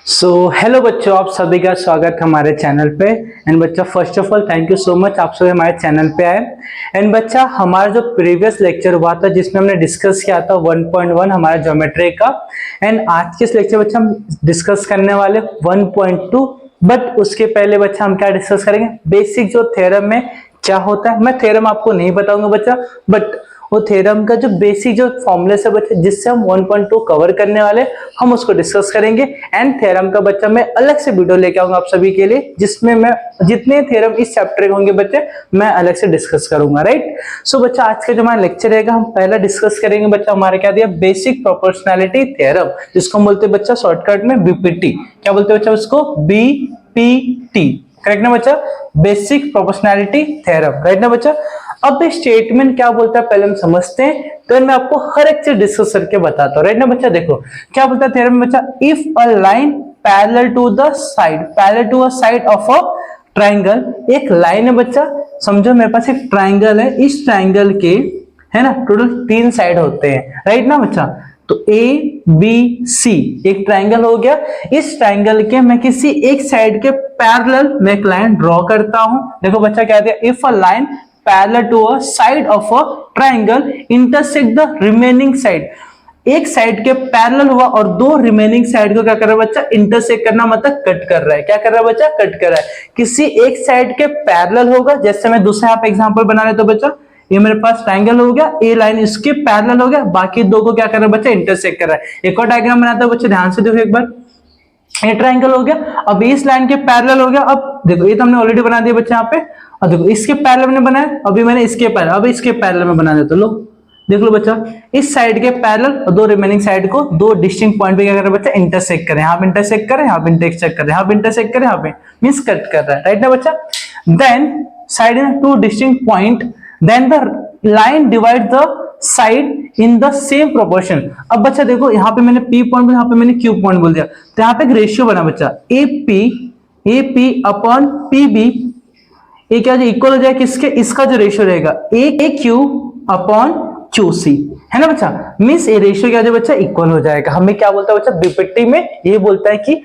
Hello बच्चों, आप सभी का स्वागत है हमारे चैनल पे। एंड बच्चा, first of all thank you so much, आप सभी हमारे चैनल पे आए। एंड बच्चा, हमारा जो प्रीवियस लेक्चर हुआ था जिसमें हमने डिस्कस किया था 1.1 हमारा ज्योमेट्री का, एंड आज के इस लेक्चर बच्चा हम डिस्कस करने वाले 1.2। बट उसके पहले बच्चा हम क्या डिस्कस करेंगे, बेसिक जो थ्योरम है क्या होता है। मैं थ्योरम आपको नहीं बताऊंगा बच्चा, बट वो थ्योरम का जो बेसिक जो फॉर्मूले से बच्चे जिससे हम 1.2 कवर करने वाले हम उसको डिस्कस करेंगे। एंड थ्योरम का बच्चा मैं अलग से वीडियो लेके आऊंगा आप सभी के लिए, जिसमें मैं जितने थ्योरम इस चैप्टर के होंगे बच्चे मैं अलग से डिस्कस करूंगा। राइट। सो बच्चा, आज का जो हमारा लेक्चर रहेगा हम पहला डिस्कस करेंगे बच्चा, हमारे क्या दिया, बेसिक प्रोपोर्शनैलिटी थ्योरम, जिसको हम बोलते हैं बच्चा शॉर्टकट में बीपीटी। क्या बोलते हैं बच्चा उसको, बीपीटी। करेक्ट ना बच्चा, बेसिक प्रोपोर्शनैलिटी थ्योरम। राइट ना बच्चा। अब स्टेटमेंट क्या बोलता है पहले हम समझते हैं, तो मैं आपको हर एक चीज डिस्कस करके बताता हूँ। राइट ना बच्चा। देखो क्या बोलता है थ्योरम में बच्चा, if a line parallel to the side, parallel to a side of a triangle. एक लाइन है बच्चा, समझो मेरे पास एक ट्राइंगल है, इस ट्राइंगल के है ना टोटल 3 साइड होते हैं। राइट ना बच्चा। तो ए बी सी एक ट्राइंगल हो गया। इस ट्राइंगल के मैं किसी एक साइड के पैरेलल में एक लाइन ड्रॉ करता हूं। देखो बच्चा क्या दिया, if a line parallel to a side of a triangle intersect the remaining side. एक साइड के पैरेलल हुआ और दो रिमेनिंग साइड को क्या कर रहा है बच्चा, इंटरसेक्ट करना मतलब कट कर रहा है। क्या कर रहा है बच्चा, कट कर रहा है। किसी एक साइड के पैरेलल होगा, जैसे मैं दूसरा यहाँ पे एग्जांपल बना रहे तो बच्चा, ये मेरे पास ट्राइंगल हो गया, ए लाइन इसके पैरेलल हो गया, बाकी दो को क्या कर रहा है बच्चा, इंटरसेक्ट कर रहा है। एक और डायग्राम बनाता है बच्चे, ध्यान से देखो एक बार, ये ट्राइंगल हो गया, अब इस लाइन के पैरेलल हो गया। अब देखो ये तो हमने ऑलरेडी बना दिया बच्चे यहाँ पे, और देखो इसके पैरेलल में बनाया, अभी मैंने इसके पैरेलल, अब इसके पैरेलल में बना देता। लो देख लो बच्चा, इस साइड के पैरेलल और दो रिमेनिंग साइड को दो डिस्टिंक्ट पॉइंट पे क्या कर रहा है बच्चा, इंटरसेक्ट करें। यहाँ पे इंटरसेक्ट करें, यहाँ पे इंटरसेक्ट करें, यहाँ पे इंटरसेक्ट करें, यहाँ पे मींस कट कर रहा है। राइट ना बच्चा। Then side in two distinct point, then the line divide the side in the same proportion. अब बच्चा देखो यहाँ पे मैंने पी पॉइंट, यहाँ पे मैंने क्यू पॉइंट बोल दिया, तो यहाँ पे एक रेशियो बना बच्चा, A P upon P B. ये क्या इक्वल हो जाए किसके, इसका जो रेशियो रहेगा ए क्यू अपॉन क्यू सी, है ना बच्चा। मींस ये रेशियो क्या जो बच्चा इक्वल हो जाएगा। हमें क्या बोलता है बच्चा, बीपीटी में ये बोलता है कि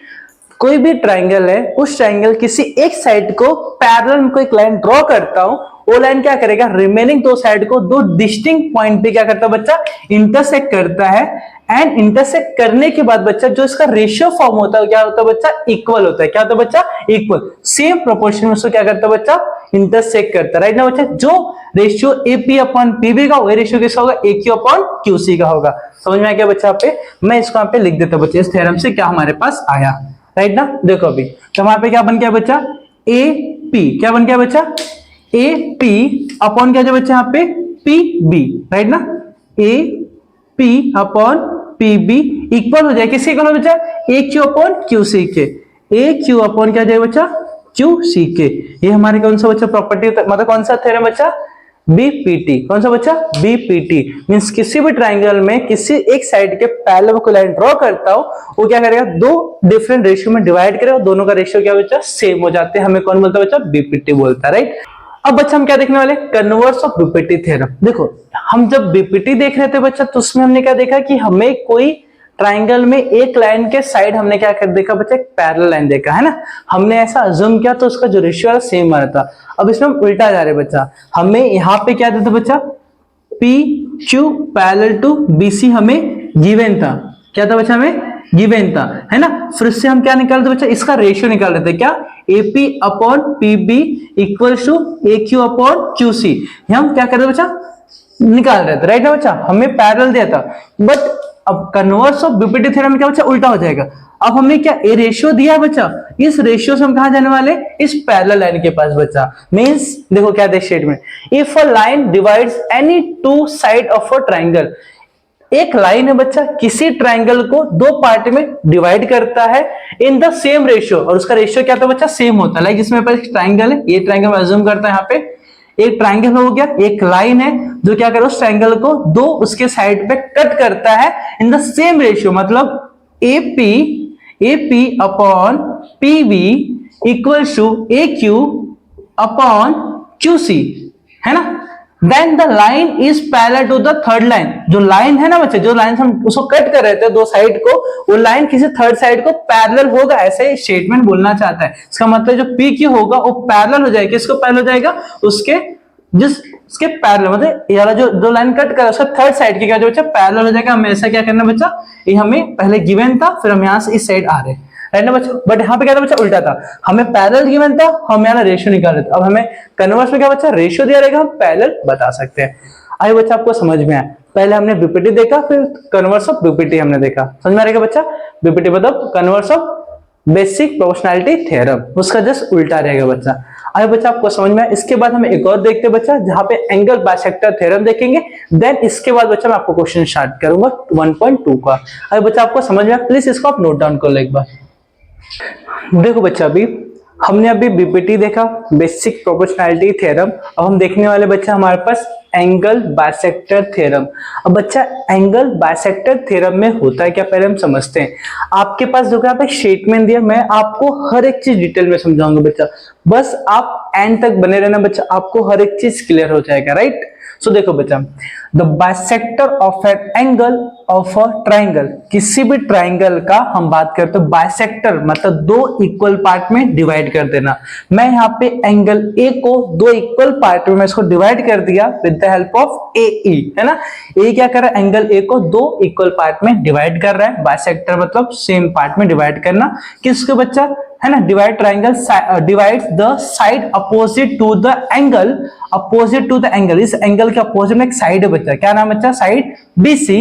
कोई भी ट्राइंगल है, उस ट्राइंगल किसी एक साइड को पैरेलल में कोई एक लाइन ड्रॉ करता हूं, वो लाइन क्या करेगा, रिमेनिंग दो साइड को दो डिस्टिंक्ट पॉइंट पे क्या करता है बच्चा, इंटरसेक्ट करता है। एंड इंटरसेक्ट करने के बाद बच्चा जो इसका रेशियो फॉर्म होता है क्या होता है बच्चा, इक्वल होता है। क्या होता है बच्चा, इक्वल। सेम प्रोपोर्शन में उसको क्या करता है बच्चा, इंटरसेक्ट करता है। राइट ना बच्चा। जो रेशियो एपी अपॉन पीबी का, वही रेशियो किसका होगा, ए क्यू अपॉन क्यूसी का होगा। समझ में आ गया बच्चा। पे मैं इसको यहाँ पे लिख देता बच्चा, इस थ्योरम से क्या हमारे पास आया। राइट ना। देखो अभी तो वहां पे क्या बन गया बच्चा, ए पी, क्या बन गया बच्चा, ए पी अपॉन क्या बच्चा यहाँ पे, पी बी। राइट ना। A P upon P B equal हो जाए किसके, इक्वल हो बच्चा, A Q upon Q C के। ए क्यू अपॉन क्या जाए बच्चा, क्यू सी के। ये हमारे कौन सा बच्चा प्रॉपर्टी, मतलब कौन सा थ्योरम बच्चा, बीपीटी। कौन सा बच्चा, बीपीटी। मींस किसी भी ट्राइंगल में किसी एक साइड के पैरेलल को लाइन ड्रॉ करता हूं, वो क्या करेगा, दो डिफरेंट रेशियो में डिवाइड करेगा, दोनों का रेशियो क्या बच्चा, सेम हो जाते हैं। हमें कौन बोलता है बच्चा, बीपीटी बोलता है। राइट। अब बच्चा हम क्या देखने वाले, कन्वर्स ऑफ बीपीटी थ्योरम। देखो हम जब बीपीटी देख रहे थे बच्चा, तो उसमें हमने क्या देखा कि हमें कोई ट्राइंगल में एक लाइन के साइड हमने क्या कर देखा बच्चा, एक पैरेलल लाइन देखा, है ना। हमने ऐसा अज्यूम किया तो उसका जो रेशियो है सेम आ रहा था। अब इसमें हम उल्टा जा रहे बच्चा, हमें यहाँ पे क्या देता बच्चा, P Q parallel to BC हमें गिवन था। क्या था बच्चा, हमें गिवन था, है ना। फिर से हम क्या निकाल रहे थे बच्चा, इसका रेशियो निकाल रहे थे, क्या, AP upon PB equal to A Q upon Q C. हम क्या कर रहे थे बच्चा, निकाल रहे थे। राइट ना बच्चा। हमें पैरेलल दिया था, बट अब कन्वर्स ऑफ बीपीटी थ्योरम में क्या बच्चा, उल्टा हो जाएगा। अब हमने क्या, ए रेशियो दिया है बच्चा, इस रेशियो से हम कहां जाने वाले, इस पैरेलल लाइन के पास बच्चा। मींस देखो क्या the statement, if a line divides any two side of a triangle. एक लाइन है बच्चा, किसी ट्राइंगल को दो पार्ट में डिवाइड करता है इन द सेम रेशियो, और उसका रेशियो क्या था बच्चा, सेम होता है। लाइक जिसमें ट्राइंगल है, ये ट्राइंगल में अज्यूम करता है, यहाँ पे एक ट्राइंगल हो गया, एक लाइन है जो क्या करे, उस ट्राइंगल को दो उसके साइड पे कट करता है इन द सेम रेशियो। मतलब AP upon P B equal to A Q upon Q C, है ना। Then the line is parallel to the third line. जो लाइन है ना बच्चे, जो लाइन हम उसको कट कर रहे थे दो साइड को, वो लाइन किसी थर्ड साइड को पैरेलल होगा, ऐसे स्टेटमेंट बोलना चाहता है। इसका मतलब जो पी क्यू होगा वो पैरेलल हो जाएगा, किसको पैरेलल हो जाएगा, उसके पैरेलल, मतलब यार जो लाइन कट कर उसका थर्ड साइड की क्या जो बच्चा पैरेलल हो जाएगा। हमें ऐसा क्या करना बच्चा, ये हमें पहले गिवन था, फिर हम यहां से इस साइड आ रहे हैं, राइट ना बच्चा। बट यहाँ पे क्या था बच्चा, उल्टा था, हमें पैरेलल गिवन था, हम यहाँ रेशियो निकाल रहे थे। अब हमें कन्वर्स में क्या बच्चा, रेशियो दिया रहेगा, हम पैरेलल बता सकते हैं। आइए बच्चा आपको समझ में आया। पहले हमने बीपीटी देखा, फिर कन्वर्स ऑफ बीपीटी हमने देखा, समझ में आ रहेगा बच्चा। बीपीटी मतलब converse of basic proportionality theorem, उसका जस्ट उल्टा रहेगा बच्चा। आइए बच्चा आपको समझ में आया। इसके बाद हम एक और देखते हैं बच्चा, जहां पे एंगल बाइसेक्टर थ्योरम देखेंगे। देन इसके बाद बच्चा मैं आपको क्वेश्चन स्टार्ट करूंगा 1.2 का। आइए बच्चा आपको समझ में आया, प्लीज इसको आप नोट डाउन कर लो एक बार। देखो बच्चा, अभी हमने बीपीटी देखा, बेसिक प्रोपोर्शनैलिटी थ्योरम। अब हम देखने वाले बच्चा हमारे पास एंगल बाइसेक्टर थ्योरम। अब बच्चा एंगल बाइसेक्टर थ्योरम में होता है क्या, पहले हम समझते हैं। आपके पास जो आप एक स्टेटमेंट दिया, मैं आपको हर एक चीज डिटेल में समझाऊंगा बच्चा, बस आप एंड तक बने रहना बच्चा, आपको हर एक चीज क्लियर हो जाएगा, राइट। सो देखो बच्चा, the bisector of an angle of a triangle, किसी भी ट्राइंगल का हम बात करते हैं बाइसेक्टर मतलब दो इक्वल पार्ट में डिवाइड कर देना। मैं यहाँ पे एंगल ए को दो इक्वल पार्ट में मैं इसको डिवाइड कर दिया विद द हेल्प ऑफ ए ई, है ना। ए क्या कर रहा है, एंगल ए को दो इक्वल पार्ट में डिवाइड कर रहा है। बाइसेक्टर मतलब सेम पार्ट में डिवाइड करना, किसको बच्चा, है ना, divide triangle divides the side opposite to the angle, opposite to the angle, इस एंगल के अपोजिट में एक साइड है बच्चा, क्या नाम बच्चा, side BC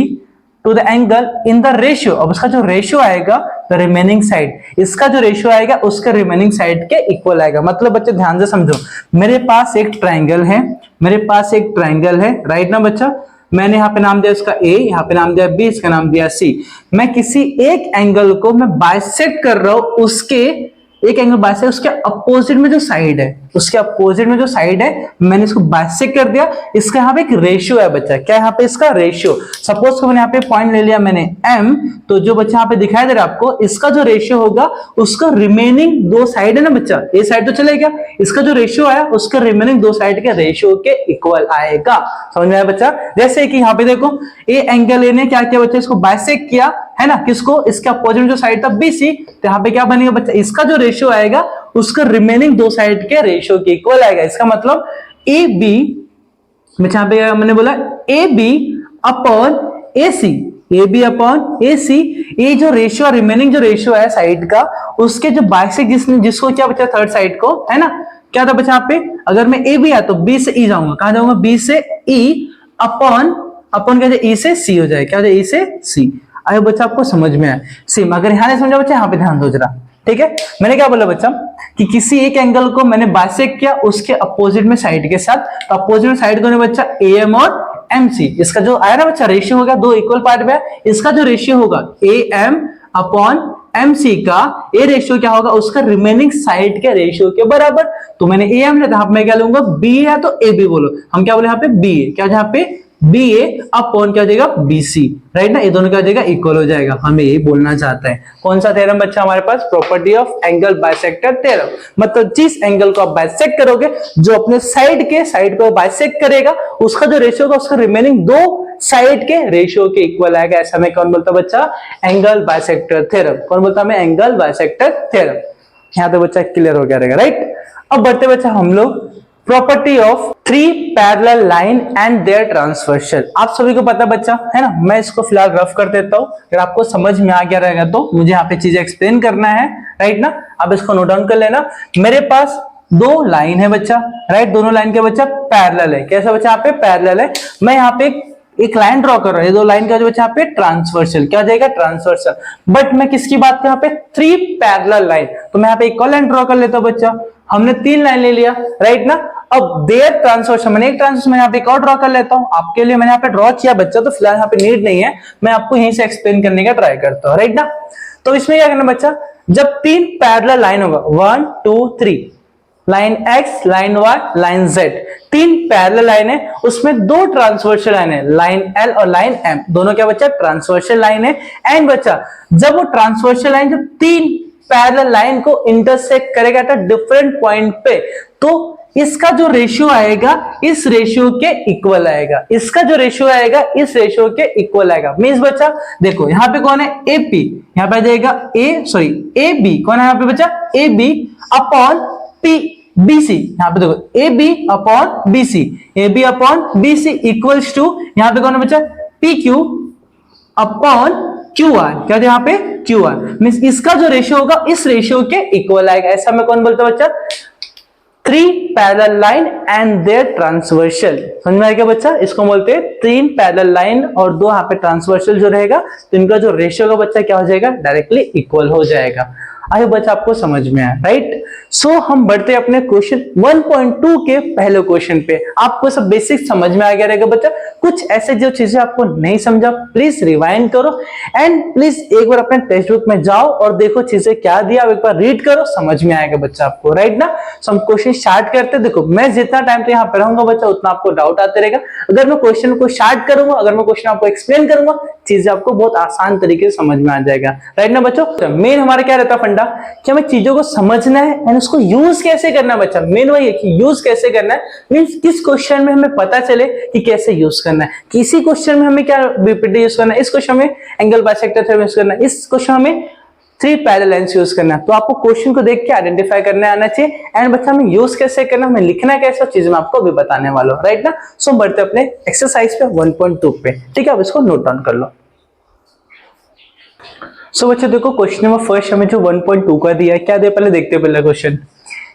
to the angle in the ratio. अब उसका जो रेशियो आएगा द रिमेनिंग साइड, इसका जो रेशियो आएगा उसका रिमेनिंग साइड के इक्वल आएगा। मतलब बच्चे ध्यान से समझो, मेरे पास एक ट्राइंगल है, मेरे पास एक ट्राइंगल है, राइट ना बच्चा। मैंने यहाँ पे नाम दिया इसका A, यहाँ पे नाम दिया B, इसका नाम दिया C। मैं किसी एक एंगल को मैं बाइसेक्ट कर रहा हूं, उसके एक एंगल बाइसेक्ट, उसके अपोजिट में जो साइड है, उसके अपोजिट में जो साइड है मैंने इसको बाइसेक्ट कर दिया। इसका यहाँ पे एक रेशियो है बच्चा, क्या यहाँ पे इसका रेशियो, सपोज मैंने यहाँ पे पॉइंट ले लिया मैंने M, तो जो बच्चा यहाँ पे दिखाई दे रहा है आपको, इसका जो रेशियो होगा उसका रिमेनिंग दो साइड है ना बच्चा, ये साइड तो चलेगा, इसका जो रेशियो आया उसका रिमेनिंग दो साइड के रेशियो के इक्वल आएगा। समझ में आया बच्चा। जैसे कि यहाँ पे देखो, ए एंगल ए ने क्या किया बच्चा, इसको बाइसेक्ट किया, है ना, किसको, इसके अपोजिट जो साइड था BC, तो यहाँ पे क्या बनेगा बच्चा, इसका जो रेशियो आएगा उसका रिमेनिंग दो साइड के रेशियो के इक्वल आएगा। इसका मतलब AB, यहाँ पे मैंने बोला AB upon AC, AB upon AC, ये जो रेशियो रिमेनिंग जो रेशियो है साइड का, उसके जो बाइसेक्ट जिसको क्या बचा थर्ड साइड को, है ना, क्या था बच्चा यहाँ पे, अगर मैं AB आया तो B से E जाऊंगा, कहां जाऊंगा, B से E अपॉन क्या E से C हो जाए, क्या हो जाए, E से C। आए बच्चा आपको समझ में आया सेम। अगर यहां नहीं समझा बच्चा, यहाँ पे ध्यान दो जरा, ठीक है। मैंने क्या बोला बच्चा कि किसी एक एंगल को मैंने बाइसेक्ट किया उसके अपोजिट में साइड के साथ, तो अपोजिट में साइड को बच्चा AM और MC, इसका जो आया ना बच्चा रेशियो होगा, दो इक्वल पार्ट में, इसका जो रेशियो होगा AM अपॉन MC का, ए रेशियो क्या होगा, उसका रिमेनिंग साइड के रेशियो के बराबर। तो मैंने AM लिया था, मैं क्या लूंगा, B है तो AB बोलो, हम क्या बोले यहाँ पे BA, क्या यहाँ पे BA अपॉन क्या हो जाएगा BC, राइट ना, ये दोनों क्या हो जाएगा, इक्वल हो जाएगा। हमें ये बोलना चाहता है। कौन सा थ्योरम बच्चा हमारे पास, property of angle bisector theorem. मतलब जिस एंगल को आप बाइसेक्ट करोगे, जो अपने साइड को बाइसेक्ट करेगा, उसका जो रेशियो होगा उसका रिमेनिंग दो साइड के रेशियो के इक्वल आएगा। ऐसा में कौन बोलता बच्चा, एंगल बाइसेक्टर थ्योरम। कौन बोलता है, एंगल बाइसेक्टर थ्योरम। यहाँ पे बच्चा क्लियर हो गया रहेगा, राइट। अब बढ़ते बच्चा हम लोग property of three parallel line and their transversal. आप सभी को पता बच्चा, है ना, मैं इसको फिलहाल रफ कर देता हूं, अगर आपको समझ में आ गया रहेगा तो मुझे यहाँ पे चीजें एक्सप्लेन करना है, राइट ना। आप इसको नोट डाउन कर लेना। मेरे पास दो लाइन है बच्चा, राइट, दोनों लाइन के बच्चा पैरेलल है। कैसा बच्चा, यहाँ पे पैरेलल है। मैं यहाँ पे एक लाइन ड्रॉ कर रहा हूं, ये दो लाइन का जो बच्चा यहाँ पे ट्रांसवर्सल, क्या हो जाएगा, ट्रांसवर्सल। बट मैं किसकी बात कर, यहाँ पे थ्री पैरेलल लाइन, तो मैं यहाँ पे एक और लाइन ड्रॉ कर लेता हूं बच्चा। हमने तीन लाइन ले लिया, राइट ना। अब देयर ट्रांसवर्सल, मैंने एक ट्रांसवर्सल मैं यहाँ पे एक और ड्रॉ कर लेता हूं। आपके लिए मैंने यहाँ पे ड्रॉ किया बच्चा, तो फिलहाल यहाँ पे नीड नहीं है, मैं आपको यहीं से एक्सप्लेन करने का ट्राई करता हूँ, राइट ना। तो इसमें क्या करना बच्चा, जब तीन पैरेलल लाइन होगा, 1 2 3, line X, line Y, line Z, तीन पैरेलल लाइन है, उसमें दो ट्रांसवर्सल लाइन है, लाइन L और लाइन M, दोनों क्या बच्चा ट्रांसवर्सल लाइन है। एंड बच्चा जब वो ट्रांसवर्सल लाइन जब तीन पैरेलल लाइन को इंटरसेक्ट करेगा डिफरेंट पॉइंट पे, तो इसका जो रेशियो आएगा इस रेशियो के इक्वल आएगा, इसका जो रेशियो आएगा इस रेशियो के इक्वल आएगा। मींस बच्चा देखो यहाँ पे कौन है एपी, यहाँ पे आ जाएगा ए बी, कौन है यहाँ पे बच्चा A B upon P B C, यहाँ पे देखो A B upon B C, A B upon B C equals to यहाँ पे कौन है बच्चा P Q upon Q R, क्या यहाँ पे क्यू आर। मींस इसका जो रेशियो होगा इस रेशियो के इक्वल आएगा। ऐसा में कौन बोलता है बच्चा three parallel line and their transversal. समझ में आएगा बच्चा, इसको बोलते हैं तीन पैरेलल लाइन और दो यहाँ पे ट्रांसवर्सल जो रहेगा तो इनका जो रेशियो का बच्चा क्या हो जाएगा डायरेक्टली इक्वल हो जाएगा। आई बच्चा आपको समझ में आया, राइट। सो हम बढ़ते हैं अपने क्वेश्चन 1.2 के पहले क्वेश्चन पे। आपको सब बेसिक समझ में आ गया रहेगा बच्चा। कुछ ऐसे जो चीजें आपको नहीं समझा प्लीज रिवाइंड करो एंड प्लीज एक बार अपने टेक्स्ट बुक में जाओ और देखो चीजें क्या दिया, एक बार रीड करो, समझ में आएगा बच्चा आपको, राइट ना। सो हम क्वेश्चन स्टार्ट करते। देखो मैं जितना टाइम तो यहाँ पे रहूंगा बच्चा उतना आपको डाउट आते रहेगा। अगर मैं क्वेश्चन को स्टार्ट करूंगा, अगर मैं क्वेश्चन आपको एक्सप्लेन करूंगा, चीजें आपको बहुत आसान तरीके से समझ में आ जाएगा, राइट ना बच्चों। मेन हमारा क्या रहता है कि हमें चीजों को समझना है एंड उसको यूज कैसे करना है बच्चा। मेन वही है कि यूज कैसे करना है, मींस किस क्वेश्चन में हमें पता चले कि कैसे यूज करना है। किसी क्वेश्चन में हमें क्या बीपीटी यूज करना है, इस क्वेश्चन में एंगल बाइसेक्टर थ्योरम यूज करना है, इस क्वेश्चन में थ्री पैरेलल लाइंस यूज करना है। तो आपको क्वेश्चन को देख के आइडेंटिफाई करने आना चाहिए एंड बच्चा हमें यूज कैसे करना, हमें लिखना कैसे, चीज मैं आपको अभी बताने वाला हूँ, राइट ना। सो बढ़ते अपने एक्सरसाइज पे 1.2 पे, ठीक है। अब इसको नोट डाउन कर लो। सो बच्चों देखो क्वेश्चन नंबर फर्स्ट हमें जो 1.2 का दिया है, क्या दिया पहले देखते हैं। पहला question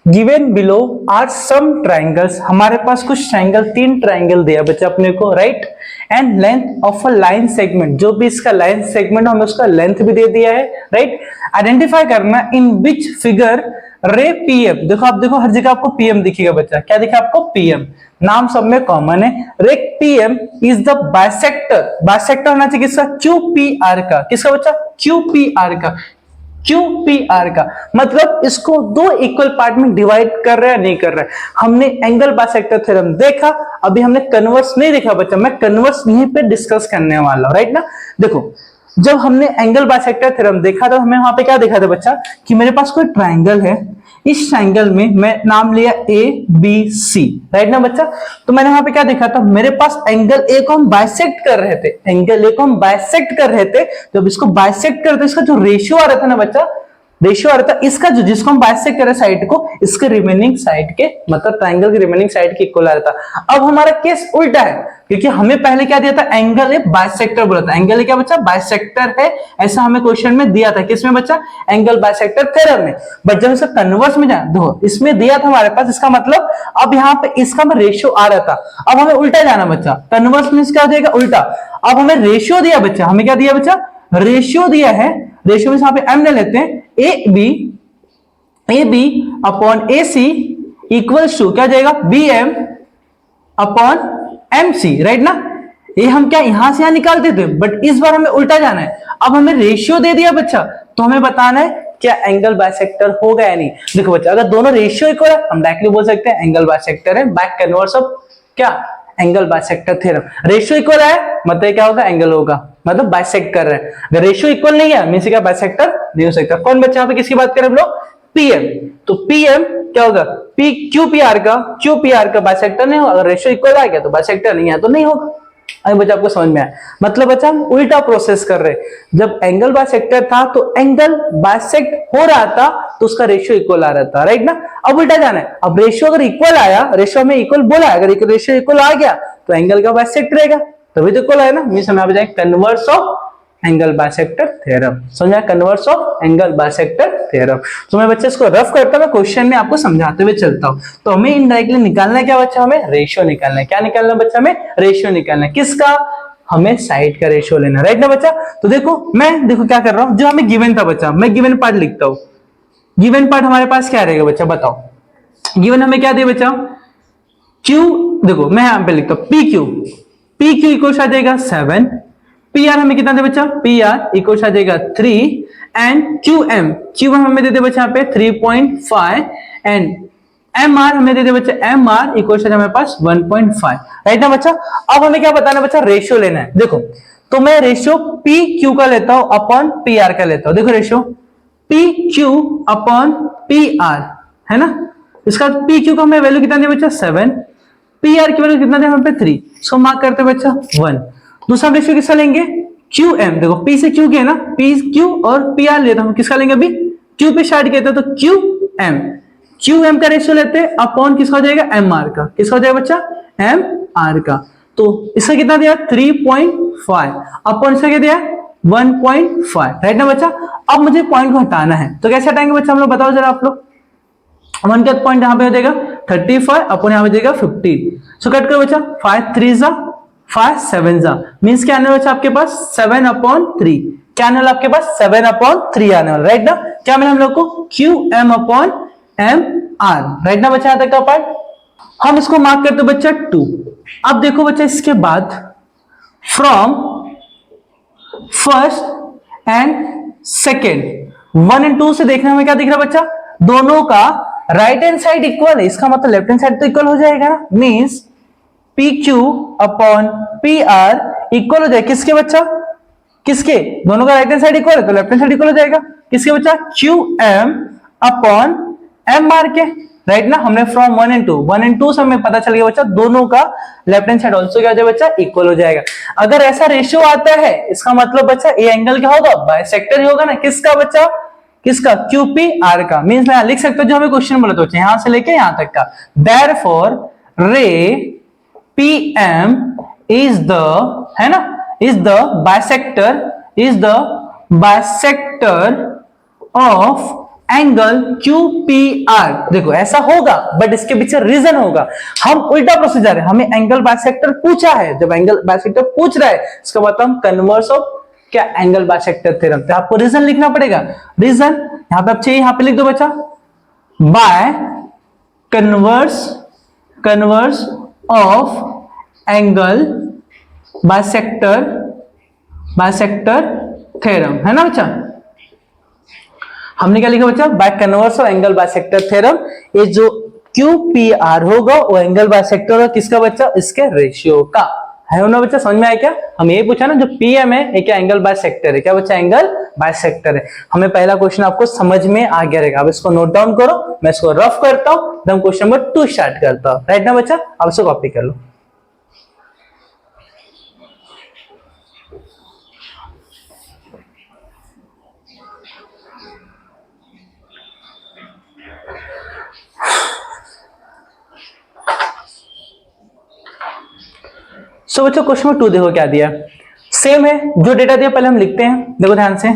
given below are some triangles, हमारे पास कुछ ट्राइंगल, तीन ट्राइंगल दिया बच्चा अपने को, right. And length of a line segment, जो भी इसका लाइन सेगमेंट हमें उसका लेंथ भी दे दिया है, राइट। आइडेंटिफाई करना इन विच फिगर रे पीएम, देखो आप देखो हर जगह आपको पीएम दिखेगा बच्चा, क्या दिखा आपको पीएम, नाम सब में कॉमन है। रे PM is the bisector, bisector होना चाहिए किसका क्यूपीआर का, किसका बच्चा क्यूपीआर का, क्यूपीआर का मतलब इसको दो इक्वल पार्ट में डिवाइड कर रहा है नहीं कर रहा है। हमने एंगल बाइसेक्टर थ्योरम देखा, अभी हमने कन्वर्स नहीं देखा बच्चा, मैं कन्वर्स यहीं पे डिस्कस करने वाला हूं, राइट ना। देखो जब हमने एंगल बाइसेक्टर थ्योरम देखा तो हमें वहां पे क्या देखा था बच्चा कि मेरे पास कोई ट्राइंगल है, इस ट्राइंगल में मैं नाम लिया ए बी सी, राइट ना बच्चा। तो मैंने वहां पे क्या देखा था, मेरे पास एंगल ए को हम बाइसेक्ट कर रहे थे, एंगल ए को हम बाइसेक्ट कर रहे थे। जब इसको बाइसेक्ट करते इसका जो रेशियो आ रहा था ना बच्चा, रेशियो आ रहा था इसका जो, जिसको हम बाइसेक्ट कर रहे साइड को, इसके रिमेनिंग साइड के मतलब ट्राइंगल के रिमेनिंग साइड के इक्वल आ रहा था। अब हमारा केस उल्टा है क्योंकि हमें पहले क्या दिया था एंगल ए बाइसेक्टर बोला था, एंगल ए क्या बच्चा बाइसेक्टर है, ऐसा हमें क्वेश्चन में दिया था। किसमें बच्चा एंगल बाइसेक्टर थ्योरम में। बट जब इसका कन्वर्स में जाए देखो इसमें दिया था हमारे पास, इसका मतलब अब यहाँ पे इसका रेशियो आ रहा था। अब हमें उल्टा जाना बच्चा, कन्वर्स में क्या हो जाएगा उल्टा। अब हमें रेशियो दिया बच्चा, हमें क्या दिया बच्चा रेशियो दिया है, रेशियो में यहाँ पे एम ले लेते हैं, A B upon A C equals to क्या जाएगा B M upon M C, right ना। ये हम क्या यहां से यहां निकालते थे बट इस बार हमें उल्टा जाना है। अब हमें रेशियो दे दिया बच्चा तो हमें बताना है क्या एंगल बाइसेक्टर होगा या नहीं। देखो बच्चा अगर दोनों रेशियो इक्वल है हम डायरेक्टली बोल सकते हैं एंगल बाइसेक्टर है, बैक कन्वर्स ऑफ क्या angle bisector theorem. Ratio equal है मतलब क्या होगा एंगल होगा, मतलब बाइसेक्ट कर रहे हैं। अगर रेशियो इक्वल नहीं है मींस क्या बाइसेक्टर नहीं हो सकता। कौन बच्चा यहाँ पे किसकी बात करें हम लोग पीएम, तो पीएम क्या होगा पी क्यूपीआर का बाइसेक्टर नहीं होगा। अगर रेशियो इक्वल आ गया तो बाइसेक्टर नहीं है तो नहीं होगा। अभी बच्चा आपको समझ में आया, मतलब बच्चा हम उल्टा प्रोसेस कर रहे हैं। जब एंगल बाइसेक्टर था तो एंगल बाइसेक्ट हो रहा था तो उसका रेशियो इक्वल आ रहा था, राइट ना। अब उल्टा जाना है, अब रेशियो अगर इक्वल आया, रेशियो में इक्वल बोला, अगर रेशियो इक्वल आ गया तो एंगल का बाइसेक्ट रहेगा, तभी तो इक्वल है ना। मींस हमें आ जाएगा converse of angle bisector theorem. समझा converse of angle bisector theorem. तो मैं बच्चे इसको रफ करता हूं, मैं क्वेश्चन में आपको समझाते हुए चलता हूं। तो हमें इनडायरेक्टली निकालना है क्या बच्चा, हमें रेशियो निकालना है। क्या निकालना है बच्चा, हमें रेशियो निकालना है। किसका, हमें साइड का रेशियो लेना, राइट ना बच्चा। तो देखो मैं देखो क्या कर रहा हूं, जो हमें गिवन था बच्चा, मैं गिवन पार्ट लिखता हूं। गिवन पार्ट हमारे पास क्या रहेगा बच्चा बताओ। गिवन हमें क्या दिया बच्चा क्यू, देखो मैं यहां पे लिखता हूं पी क्यू इक्वल आ जाएगा 7, पी आर हमें कितना दे बच्चा पी आर इक्वल आ जाएगा 3 एंड क्यू एम हमें दे दे बच्चा यहाँ पे 3.5 एंड एम आर हमें दे दे बच्चा एम आर इक्वल हमारे पास 1.5, राइट ना बच्चा। अब हमें क्या बताना बच्चा रेशियो लेना है। देखो तो मैं रेशियो पी क्यू का लेता हूं अपॉन पी आर का लेता हूं। देखो ratio P Q upon P are है ना, इसका पी क्यू का हमें वैल्यू कितना दिया बच्चा 7, पी आर की वैल्यू कितना दिया हमें पे 3, इसको मार्क करते हैं बच्चा 1। दूसरा रेशियो किसका लेंगे क्यू एम, देखो पी से क्यू गया ना, पी क्यू और पी आर लेते हम किसका लेंगे अभी क्यू पे स्टार्ट किया था तो क्यू एम, क्यू एम का रेशियो लेते हैं अपॉन किसका हो जाएगा एम आर का, किसका हो जाएगा बच्चा एम आर का। तो इसका कितना दिया 3.5 अपॉन इसका क्या दिया 1.5, राइट ना बच्चा। अब मुझे पॉइंट को हटाना है तो कैसे हटाएंगे बच्चा हम लोग बताओ जरा आप लोग। 1 का पॉइंट यहां पे हो जाएगा 35 अपॉन यहां पे जाएगा 15, सो कट करो बच्चा 5 3 जा 5 7 जा, मींस क्या आने वाला बच्चा आपके पास 7/3, क्या आने वाला आपके पास 7/3 आने वाला, राइट ना। क्या मिला हम लोग को Q M upon M R, right ना बच्चा। यहां तक का पार्ट हम इसको मार्क करते बच्चा 2। अब देखो बच्चा इसके बाद फ्रॉम फर्स्ट एंड सेकेंड 1 और 2 से देखने में क्या दिख रहा है बच्चा, दोनों का राइट हैंड साइड इक्वल है, इसका मतलब लेफ्ट हैंड साइड तो इक्वल हो जाएगा ना, means P Q upon P R equal हो जाएगा किसके बच्चा, किसके, दोनों का राइट हैंड साइड इक्वल है तो लेफ्ट हैंड साइड इक्वल हो जाएगा किसके बच्चा Q M upon M R के, राइट ना। हमने फ्रॉम 1 और 2 से हमें पता चल गया बच्चा दोनों का लेफ्ट हैंड साइड ऑल्सो क्या हो जाएगा बच्चा इक्वल हो जाएगा। अगर ऐसा रेशियो आता है इसका मतलब बच्चा ए एंगल क्या होगा बाइसेक्टर ही होगा ना, किसका बच्चा, किसका QPR का, मींस मैं लिख सकता हूं जो हमें क्वेश्चन बोला था यहां से लेके यहां तक का, देयरफॉर रे PM इज द, है ना, is the bisector of angle QPR। देखो ऐसा होगा बट इसके पीछे रीजन होगा, हम उल्टा प्रोसीजर है, हमें एंगल बाइसेक्टर पूछा है, जब एंगल बाइसेक्टर पूछ रहा है इसका मतलब हम कन्वर्स ऑफ क्या एंगल बाइसेक्टर थ्योरम, तो आपको रीजन लिखना पड़ेगा। रीजन यहां पे आप चाहिए यहां पे लिख दो बच्चा, by converse of angle bisector theorem, है ना बच्चा। हमने क्या लिखा बच्चा by converse of angle bisector theorem, ये जो QPR होगा वो एंगल बाइसेक्टर होगा किसका बच्चा, इसके रेशियो का, है ना बच्चा। समझ में आया क्या, हम ये पूछा ना जो PM है ये क्या एंगल बाइसेक्टर है, क्या बच्चा एंगल बाइसेक्टर है। हमें पहला क्वेश्चन आपको समझ में आ गया रहेगा, अब इसको नोट डाउन करो, मैं इसको रफ करता हूं, तो हम क्वेश्चन नंबर 2 स्टार्ट करता हूं, राइट ना बच्चा। अब इसको कॉपी कर लो। सो बच्चों क्वेश्चन नंबर 2 देखो क्या दिया, सेम है जो डेटा दिया पहले हम लिखते हैं, देखो ध्यान से।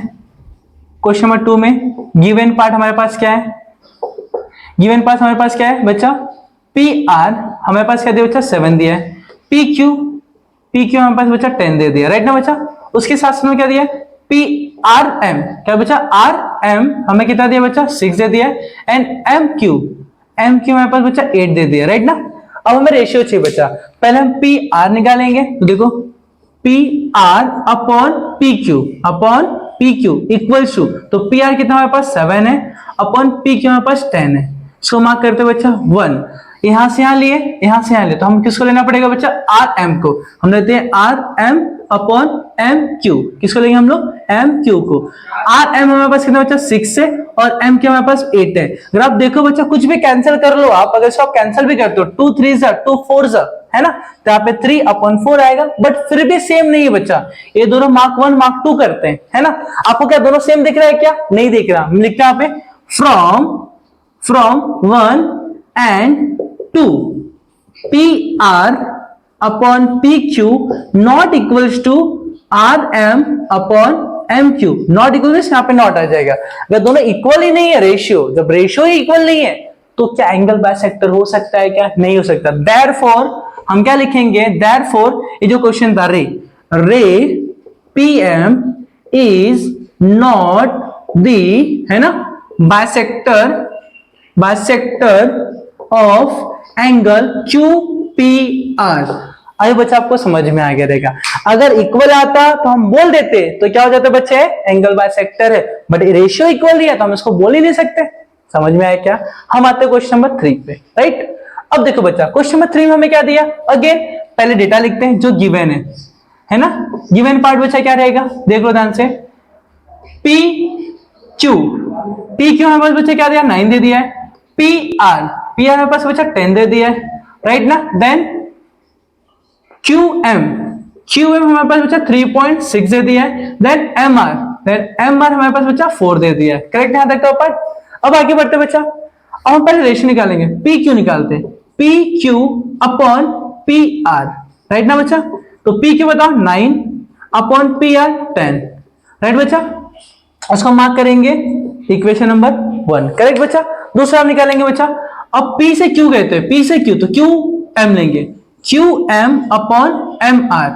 क्वेश्चन नंबर 2 में गिवन पार्ट हमारे पास क्या है, गिवन पार्ट हमारे पास क्या है बच्चा PR हमारे पास क्या दिया बच्चा 7 दिया है, PQ हमारे पास बच्चा 10 दे दिया, राइट ना बच्चा। उसके साथ में क्या दिया PRM, क्या बच्चा RM हमें कितना दिया बच्चा 6 दे दिया, एंड MQ हमारे पास बच्चा 8 दे दिया, राइट ना। अब हमें रेशियो चाहिए बच्चा, पहले हम PR निकालेंगे, तो देखो PR upon PQ equals to, तो PR कितना हमारे पास 7 है अपॉन PQ हमारे पास 10 है, इसको मार्क करते बच्चा 1, यहां से यहां लिए यहां से यहां लिए, तो हम किसको लेना पड़ेगा बच्चा RM को, हम लेते हैं RM अपॉन MQ, किसको लेंगे हम लोग MQ को। RM हमारे पास कितना बच्चा 6 है और MQ हमारे पास 8 है। अगर आप देखो बच्चा कुछ भी कैंसिल कर लो आप, अगर इसको आप कैंसिल भी करते हो 2 3 जा 2 4 जा, है ना, तो यहाँ पे 3/4 आएगा, बट फिर भी सेम नहीं है बच्चा, ये दोनों मार्क 1 मार्क 2 करते हैं, है ना। आपको क्या दोनों सेम दिख रहा है, क्या नहीं दिख रहा, हम लिखते हैं यहाँ पे from 1 and 2 PR upon PQ not equals to RM upon MQ, not equal यहाँ पे नॉट आ जाएगा। अगर दोनों इक्वल ही नहीं है रेशियो, जब रेशियो ही इक्वल नहीं है तो क्या एंगल बाइसेक्टर हो सकता है, क्या नहीं हो सकता। देयरफॉर हम क्या लिखेंगे, देयरफॉर ये जो क्वेश्चन था रे PM इज नॉट दी, है ना, बाइसेक्टर ऑफ एंगल QPR। अरे बच्चा आपको समझ में आ गया रहेगा, अगर इक्वल आता तो हम बोल देते, तो क्या हो जाता बच्चे एंगल बाइसेक्टर है, बट रेशियो इक्वल नहीं है तो हम इसको बोल ही नहीं सकते। समझ में आया क्या। हम आते हैं क्वेश्चन नंबर 3 पे, राइट। अब देखो बच्चा क्वेश्चन नंबर 3 में हमें क्या दिया, अगेन पहले डेटा लिखते हैं जो गिवन है ना। गिवन पार्ट बच्चा क्या रहेगा, देख लो ध्यान से, PQ हमारे पास बच्चा क्या दिया 9 दे दिया है, PR पी आर हमारे पास बच्चा 10 दे दिया है, राइट ना। देन क्यू एम हमारे पास बच्चा 3.6 दे दिया है। देन एम आर हमारे पास बच्चा 4 दे दिया है, करेक्ट यहां तक का ऊपर। अब आगे बढ़ते बच्चा, अब हम पहले रेशियो निकालेंगे, पी क्यू निकालते हैं, P Q upon P are, right ना बच्चा। तो पी क्यू बताओ 9 अपॉन पी आर 10, राइट बच्चा। उसको मार्क करेंगे इक्वेशन नंबर 1, करेक्ट बच्चा। दूसरा हम निकालेंगे बच्चा, अब पी से क्यू गए थे, पी से क्यू तो क्यू एम लेंगे, Q M upon M R.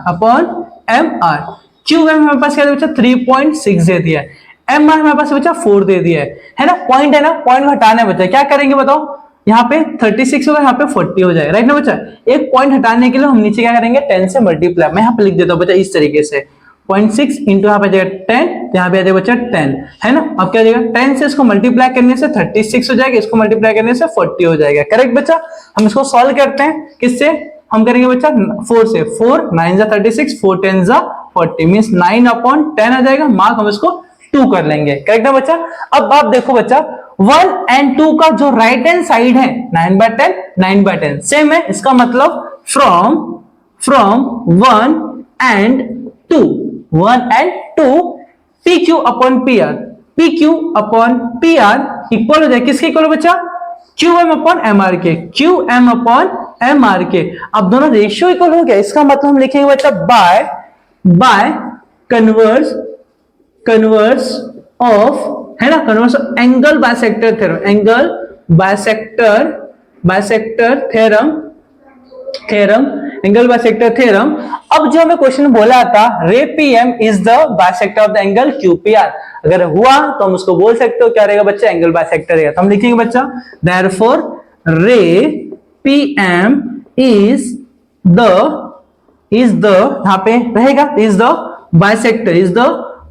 Q M हमारे पास क्या है बच्चा 3.6 दे दिया है, एम आर हमारे पास बच्चा 4 दे दिया है ना। पॉइंट है ना, पॉइंट हटाना है बच्चा, क्या करेंगे बताओ, यहाँ पे 36 होगा, यहाँ पे 40 हो जाएगा, राइट ना बच्चा। एक पॉइंट हटाने के लिए हम नीचे क्या करेंगे 10 से मल्टीप्लाई, मैं यहाँ पे लिख देता हूँ बच्चा इस तरीके से, 0.6 इंटू यहाँ पे जाएगा 10, यहाँ पे आ जाएगा बच्चा 10, है ना। अब क्या हो जाएगा 10 से इसको मल्टीप्लाई करने से 36 हो जाएगा, इसको मल्टीप्लाई करने से 40 हो जाएगा, करेक्ट बच्चा। हम इसको सॉल्व करते हैं, किससे हम करेंगे बच्चा 4 से, 4 9 जा 36, 4 10 जा 40, मींस 9 अपॉन 10 आ जाएगा, मार्क हम इसको 2 कर लेंगे, करेक्ट ना बच्चा। अब आप देखो बच्चा 1 एंड 2 का जो राइट हैंड साइड है 9/10 9/10 सेम है, इसका मतलब from 1 and 2 P Q upon P R equal हो जाए किसके इक्वल हो बच्चा, Q M upon M R के। अब दोनों रेशियो इक्वल हो गया, इसका मतलब हम लिखेंगे बच्चा बाय कन्वर्स ऑफ, है ना, converse of angle bisector theorem. अब जो हमें क्वेश्चन बोला था ray P M is the bisector of the angle Q P R, अगर हुआ तो हम उसको बोल सकते हो क्या रहेगा बच्चा, एंगल बाइसेक्टर रहेगा। तो हम लिखेंगे बच्चा देयरफॉर रे पी एम इज द यहां पे रहेगा इज द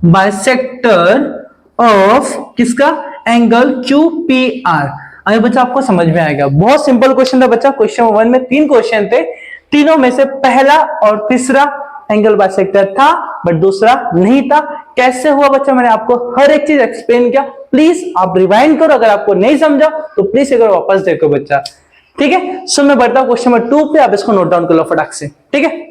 बाइसेक्टर ऑफ किसका, एंगल क्यू पी आर। अरे बच्चा आपको समझ में आएगा, बहुत सिंपल क्वेश्चन था बच्चा। क्वेश्चन 1 में 3 क्वेश्चन थे, तीनों में से पहला और तीसरा एंगल बाइसेक्टर था बट दूसरा नहीं था। कैसे हुआ बच्चा, मैंने आपको हर एक चीज एक्सप्लेन किया, प्लीज आप रिवाइंड करो, अगर आपको नहीं समझा तो प्लीज एक बार वापस देखो बच्चा, ठीक है। सो मैं बढ़ता हूं क्वेश्चन नंबर 2 पे, आप इसको नोट डाउन कर लो फटाक से, ठीक है।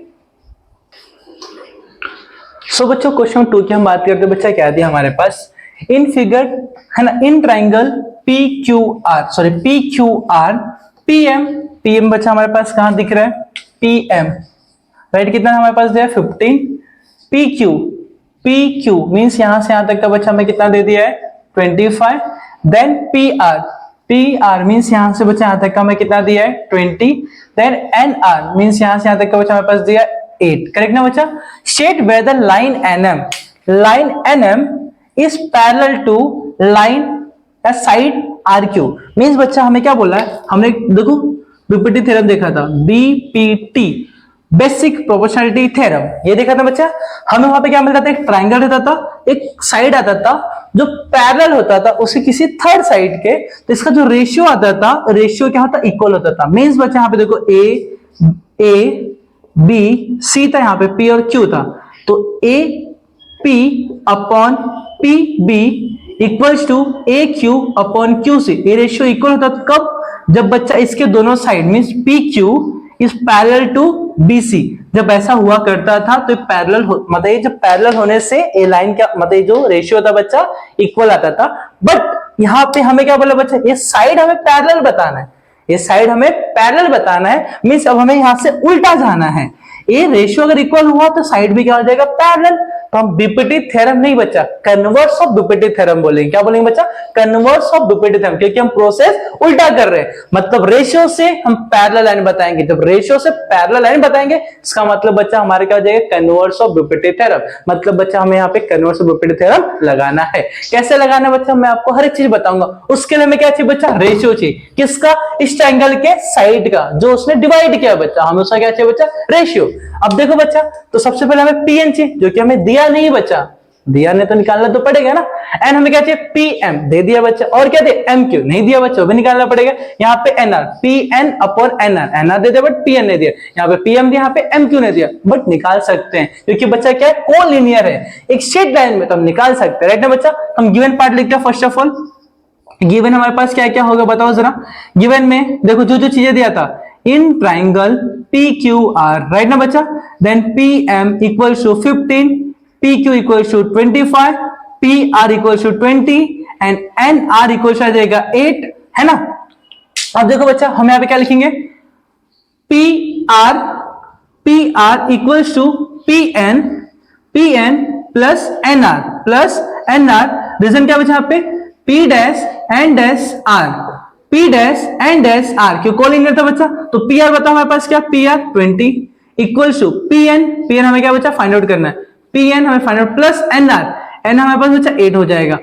सो बच्चों क्वेश्चन 2 की हम बात करते हैं बच्चा, क्या दिया हमारे पास इन फिगर, है ना, इन triangle P Q are PM बच्चा हमारे पास कहां दिख रहा है, पीएम, राइट, कितना हमारे पास दिया है 15। पी क्यू मींस यहां से यहां तक का बच्चा हमें कितना दे दिया है 25। देन पी आर मींस यहां से बच्चा यहां तक का हमें कितना दिया है 20। देन एन आर मींस यहां से यहां तक का बच्चा हमारे पास दिया है 8, करेक्ट ना बच्चा। State where the line NM is parallel to line side R Q. Means बच्चा हमें क्या बोला है, हमने देखो बीपीटी थ्योरम देखा था, बीपीटी बेसिक प्रोपोर्शनलिटी थ्योरम, ये देखा था बच्चा। हमें वहां पे क्या मिलता था, एक ट्रायंगल रहता था, एक साइड आता था जो पैरेलल होता था उसे किसी थर्ड साइड के, तो इसका जो रेशियो आता था, रेशियो क्या होता, इक्वल होता था। मींस बच्चा यहाँ पे देखो ए बी सी था, यहाँ पे पी और क्यू था, तो A P upon P B equals to A Q upon Q C. ये रेशियो इक्वल होता था कब, जब बच्चा इसके दोनों side means P Q is parallel to B C, जब ऐसा हुआ करता था तो पैरेलल मतलब जब पैरेलल होने से ए लाइन का मतलब जो रेशियो था बच्चा इक्वल आता था। बट यहाँ पे हमें क्या बोला बच्चा, ये साइड हमें पैरेलल बताना है, मींस अब हमें यहां से उल्टा जाना है। ये रेशियो अगर इक्वल हुआ तो साइड भी क्या हो जाएगा, पैरेलल। तो हम बीपीटी थ्योरम नहीं बच्चा, कन्वर्स ऑफ बीपीटी थ्योरम बोलेंगे। क्या बोलेंगे बच्चा, कन्वर्स ऑफ बीपीटी थ्योरम, क्योंकि हम प्रोसेस उल्टा कर रहे हैं। मतलब रेशियो से हम पैरेलल लाइन बताएंगे, जब रेशियो से पैरेलल लाइन बताएंगे इसका मतलब बच्चा हमारे क्या हो जाएगा, कन्वर्स ऑफ बीपीटी थ्योरम। मतलब बच्चा हमें यहाँ पे कन्वर्स ऑफ बीपीटी थ्योरम लगाना है। कैसे लगाना है बच्चा, मैं आपको हर एक चीज बताऊंगा। उसके लिए हमें क्या चाहिए बच्चा, रेशियो चाहिए, किसका, इस ट्रायंगल के साइड का जो उसने डिवाइड किया बच्चा, हमें उसका क्या चाहिए बच्चा, रेशियो। अब देखो बच्चा, तो सबसे पहले हमें पीएन चाहिए जो कि हमें दिया नहीं बच्चा, दिया नहीं तो निकालना तो पड़ेगा ना। एन हमें क्या चाहिए, पीएम दे दिया बच्चा, और क्या दे, एमक्यू नहीं दिया बच्चा, वो भी निकालना पड़ेगा। यहाँ पे NR, PN upon NR, NR दे दिया बट पीएन नहीं दिया, यहाँ पे पीएम दिया, यहाँ पे एमक्यू नहीं दिया, बट निकाल सकते हैं क्योंकि बच्चा क्या है, कोलिनियर है, एक स्ट्रेट लाइन में, तो हम निकाल सकते हैं, राइट ना बच्चा। हम गिवन पार्ट लिखते हैं फर्स्ट ऑफ ऑल, गिवन हमारे पास क्या क्या होगा बताओ जरा। गिवन में देखो जो जो चीजें दिया था, in triangle P Q R, right ना बच्चा, then P M equal to 15, P Q equal to 25, P R equal to 20 and N R equal आ जाएगा 8, है ना। अब देखो बच्चा हम यहां पे क्या लिखेंगे, P R equals to P N plus N R, reason क्या बचा यहाँ पे, P dash N dash R, क्यों कोलिनियर था बच्चा। तो पी आर बताओ हमारे पास क्या, P R 20 equals to P N हमें क्या बचा फाइंड आउट करना है, पी एन हमें find out plus N R हमारे पास बच्चा 8 हो जाएगा,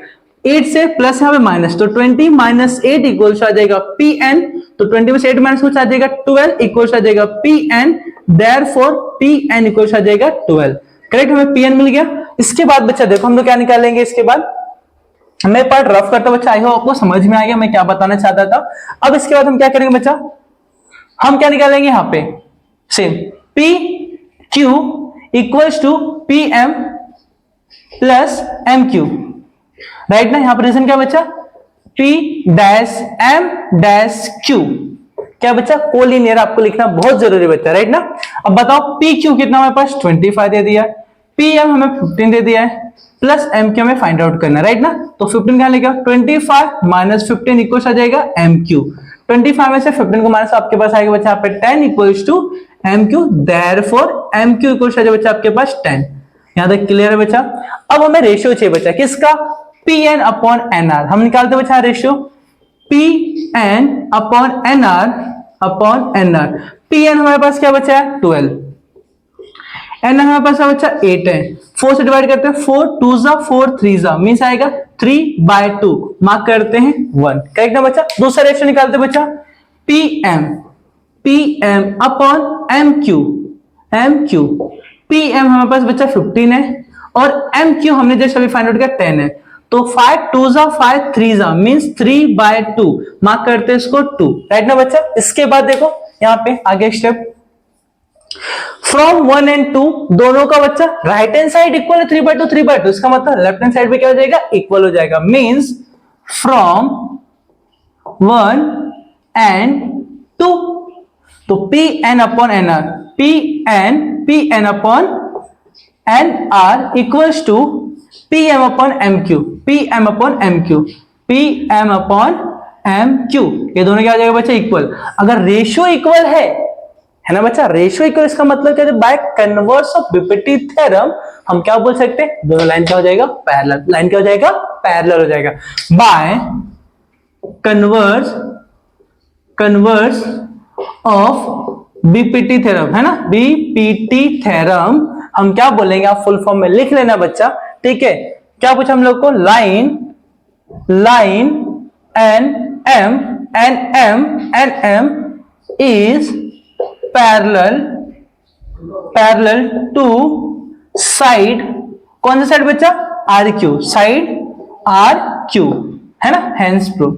8 से प्लस यहाँ पे माइनस, तो 20 माइनस 8 इक्वल्स आ जाएगा पी एन, तो 20 में से 8 माइनस कुछ आ जाएगा 12 इक्वल्स आ जाएगा P N, therefore P N equals आ जाएगा 12। करेक्ट, हमें पी एन मिल गया। इसके बाद बच्चा देखो हम लोग क्या निकालेंगे, इसके बाद मैं पार्ट रफ करता हूं बच्चा, आई होप आपको समझ में आ गया मैं क्या बताना चाहता था। अब इसके बाद हम क्या करेंगे बच्चा, हम क्या निकालेंगे यहाँ पे, same P Q equals to P M plus M Q, right ना। यहां पर रीजन क्या बच्चा, P dash M dash Q, क्या बच्चा कोलिनियर आपको लिखना बहुत जरूरी बच्चा, राइट ना। अब बताओ PQ कितना हमारे पास 25 दे दिया है, PM हमें 15 दे दिया है, प्लस MQ हमें फाइंड आउट करना है, राइट ना। तो 15 कहां लेगा, 25 माइनस 15 इक्वल्स आ जाएगा MQ, 25 में से 15 को माइनस आपके पास आएगा बच्चा यहाँ पे 10 equals to MQ, therefore MQ equals आ जाएगा बच्चा आपके पास 10। यहां तक क्लियर है बच्चा। अब हमें रेशियो चाहिए बच्चा किसका, P N upon N R, हम निकालते बच्चा ratio P N upon N R, P N हमारे पास क्या बचा है 12, एन हमारे पास बच्चा 8 है, 4 से डिवाइड करते हैं, 4 2 जा 4 3 जा मींस आएगा 3/2, मार्क करते हैं 1, करेक्ट ना बच्चा। दूसरा रेशियो निकालते बच्चा P M upon M Q, P M हमारे पास बच्चा 15 है और एम क्यू हमने जैसे अभी फाइंड आउट किया 10 है, तो 5 2 जा 5 3 जा मींस 3/2, मार्क करते हैं इसको 2, राइट ना बच्चा। इसके बाद देखो यहाँ पे आगे स्टेप, फ्रॉम 1 एंड 2 दोनों का बच्चा राइट हैंड साइड इक्वल है 3/2, इसका मतलब लेफ्ट हैंड साइड पे क्या हो जाएगा इक्वल हो जाएगा, मींस फ्रॉम 1 एंड 2, तो P N upon N R, P N upon N R equals to P M upon M Q, P M upon M Q, ये दोनों क्या हो जाएगा बच्चा इक्वल। अगर रेशियो इक्वल है ना बच्चा, रेशियो इक्वल इसका मतलब क्या है, by converse of BPT theorem हम क्या बोल सकते हैं, दोनों लाइन क्या हो जाएगा पैरेलल, लाइन क्या हो जाएगा पैरेलल हो जाएगा, by converse of BPT theorem, है ना, बीपीटी थ्योरम हम क्या बोलेंगे, आप फुल फॉर्म में लिख लेना बच्चा, ठीक है। क्या पूछा हम लोग को, line N M is parallel to side, कौन सा साइड बच्चा, R Q, side R Q, है ना, हेंस प्रूफ।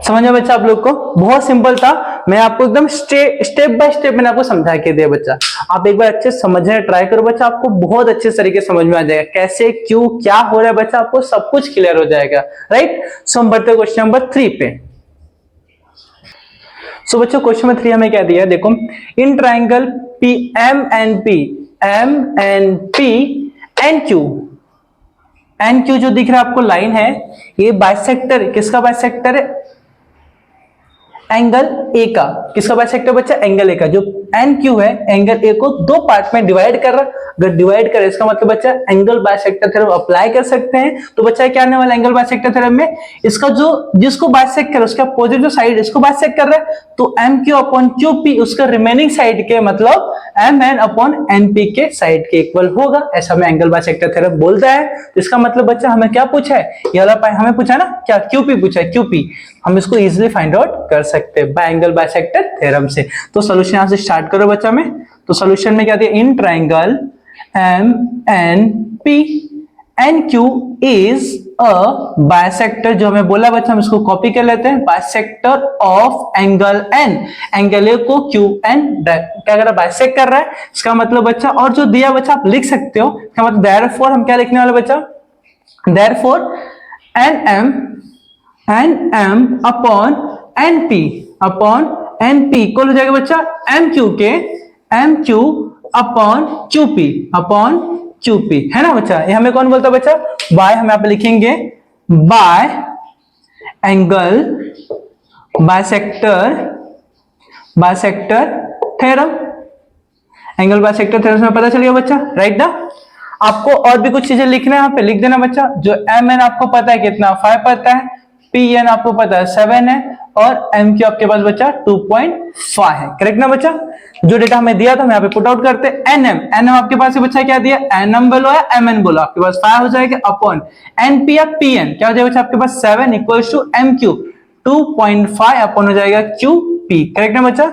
समझ में बच्चा आप लोग को, बहुत सिंपल था, मैं आपको एकदम स्टेप बाय स्टेप मैंने आपको समझा के दिया बच्चा। आप एक बार अच्छे समझने ट्राई करो बच्चा, आपको बहुत अच्छे तरीके से समझ में आ जाएगा कैसे क्यों क्या हो रहा है बच्चा, आपको सब कुछ क्लियर हो जाएगा, राइट। सो हम बढ़ते हैं क्वेश्चन नंबर 3 पे। सो बच्चों क्वेश्चन नंबर 3 हमें क्या दिया है, देखो in triangle P M N P N Q जो दिख रहा है आपको लाइन है, ये बाइसेक्टर, किसका बाइसेक्टर है, एंगल ए का, किसका बाइसेक्टर बच्चा, एंगल ए का। जो एन क्यू है एंगल ए को दो पार्ट में डिवाइड कर रहा है, अगर डिवाइड करे इसका मतलब बच्चा एंगल बाइसेक्टर थ्योरम अप्लाई कर सकते हैं। तो बच्चा क्या आने वाला एंगल बाइसेक्टर थ्योरम में, इसका जो जिसको बाइसेक्ट कर रहा है उसका अपोजिट जो साइड इसको बाइसेक्ट कर रहा है, तो M Q upon Q P उसका रिमेनिंग साइड के मतलब M N upon N P के साइड के इक्वल होगा, ऐसा हमें एंगल बाइसेक्टर थ्योरम बोलता है। इसका मतलब बच्चा हमें क्या पूछा है, ये वाला हमें पूछा ना क्या, क्यूपी पूछा है, क्यूपी हम इसको इजीली फाइंड आउट कर सकते हैं बाय एंगल बाइसेक्टर थ्योरम से। तो सॉल्यूशन यहां से स्टार्ट करो बच्चा में। तो सॉल्यूशन में क्या दिया, in triangle M N P N Q is a bisector, जो हमें बोला बच्चा हम इसको कॉपी कर लेते हैं, bisector of angle N, angle A को क्यू एन क्या कर रहा है बाइसेक्ट कर रहा है, इसका मतलब बच्चा, और जो दिया बच्चा आप लिख सकते हो, इसका मतलब देयरफॉर हम क्या लिखने वाले बच्चा, Therefore NM upon NP equal हो जाएगा बच्चा MQ अपॉन QP है ना बच्चा। ये हमें कौन बोलता है बच्चा, बाय, हम यहाँ पे लिखेंगे by angle bisector theorem. Angle bisector theorem में पता चल गया बच्चा, राइट ना। आपको और भी कुछ चीजें लिखना है, यहाँ पे लिख देना बच्चा। जो MN आपको पता है कितना, 5 पता है, PN आपको पता है 7 है, और MQ आपके पास बच्चा 2.5 है, करेक्ट ना बच्चा। जो डेटा हमें दिया था हम यहाँ पे पुट आउट करते हैं। NM आपके पास बच्चा क्या दिया, NM बोलो या MN बोलो, आपके पास 5 हो जाएगा, अपॉन NP या PN क्या हो जाएगा बच्चा आपके पास 7 इक्वल्स टू MQ 2.5 अपॉन हो जाएगा QP, करेक्ट ना बच्चा।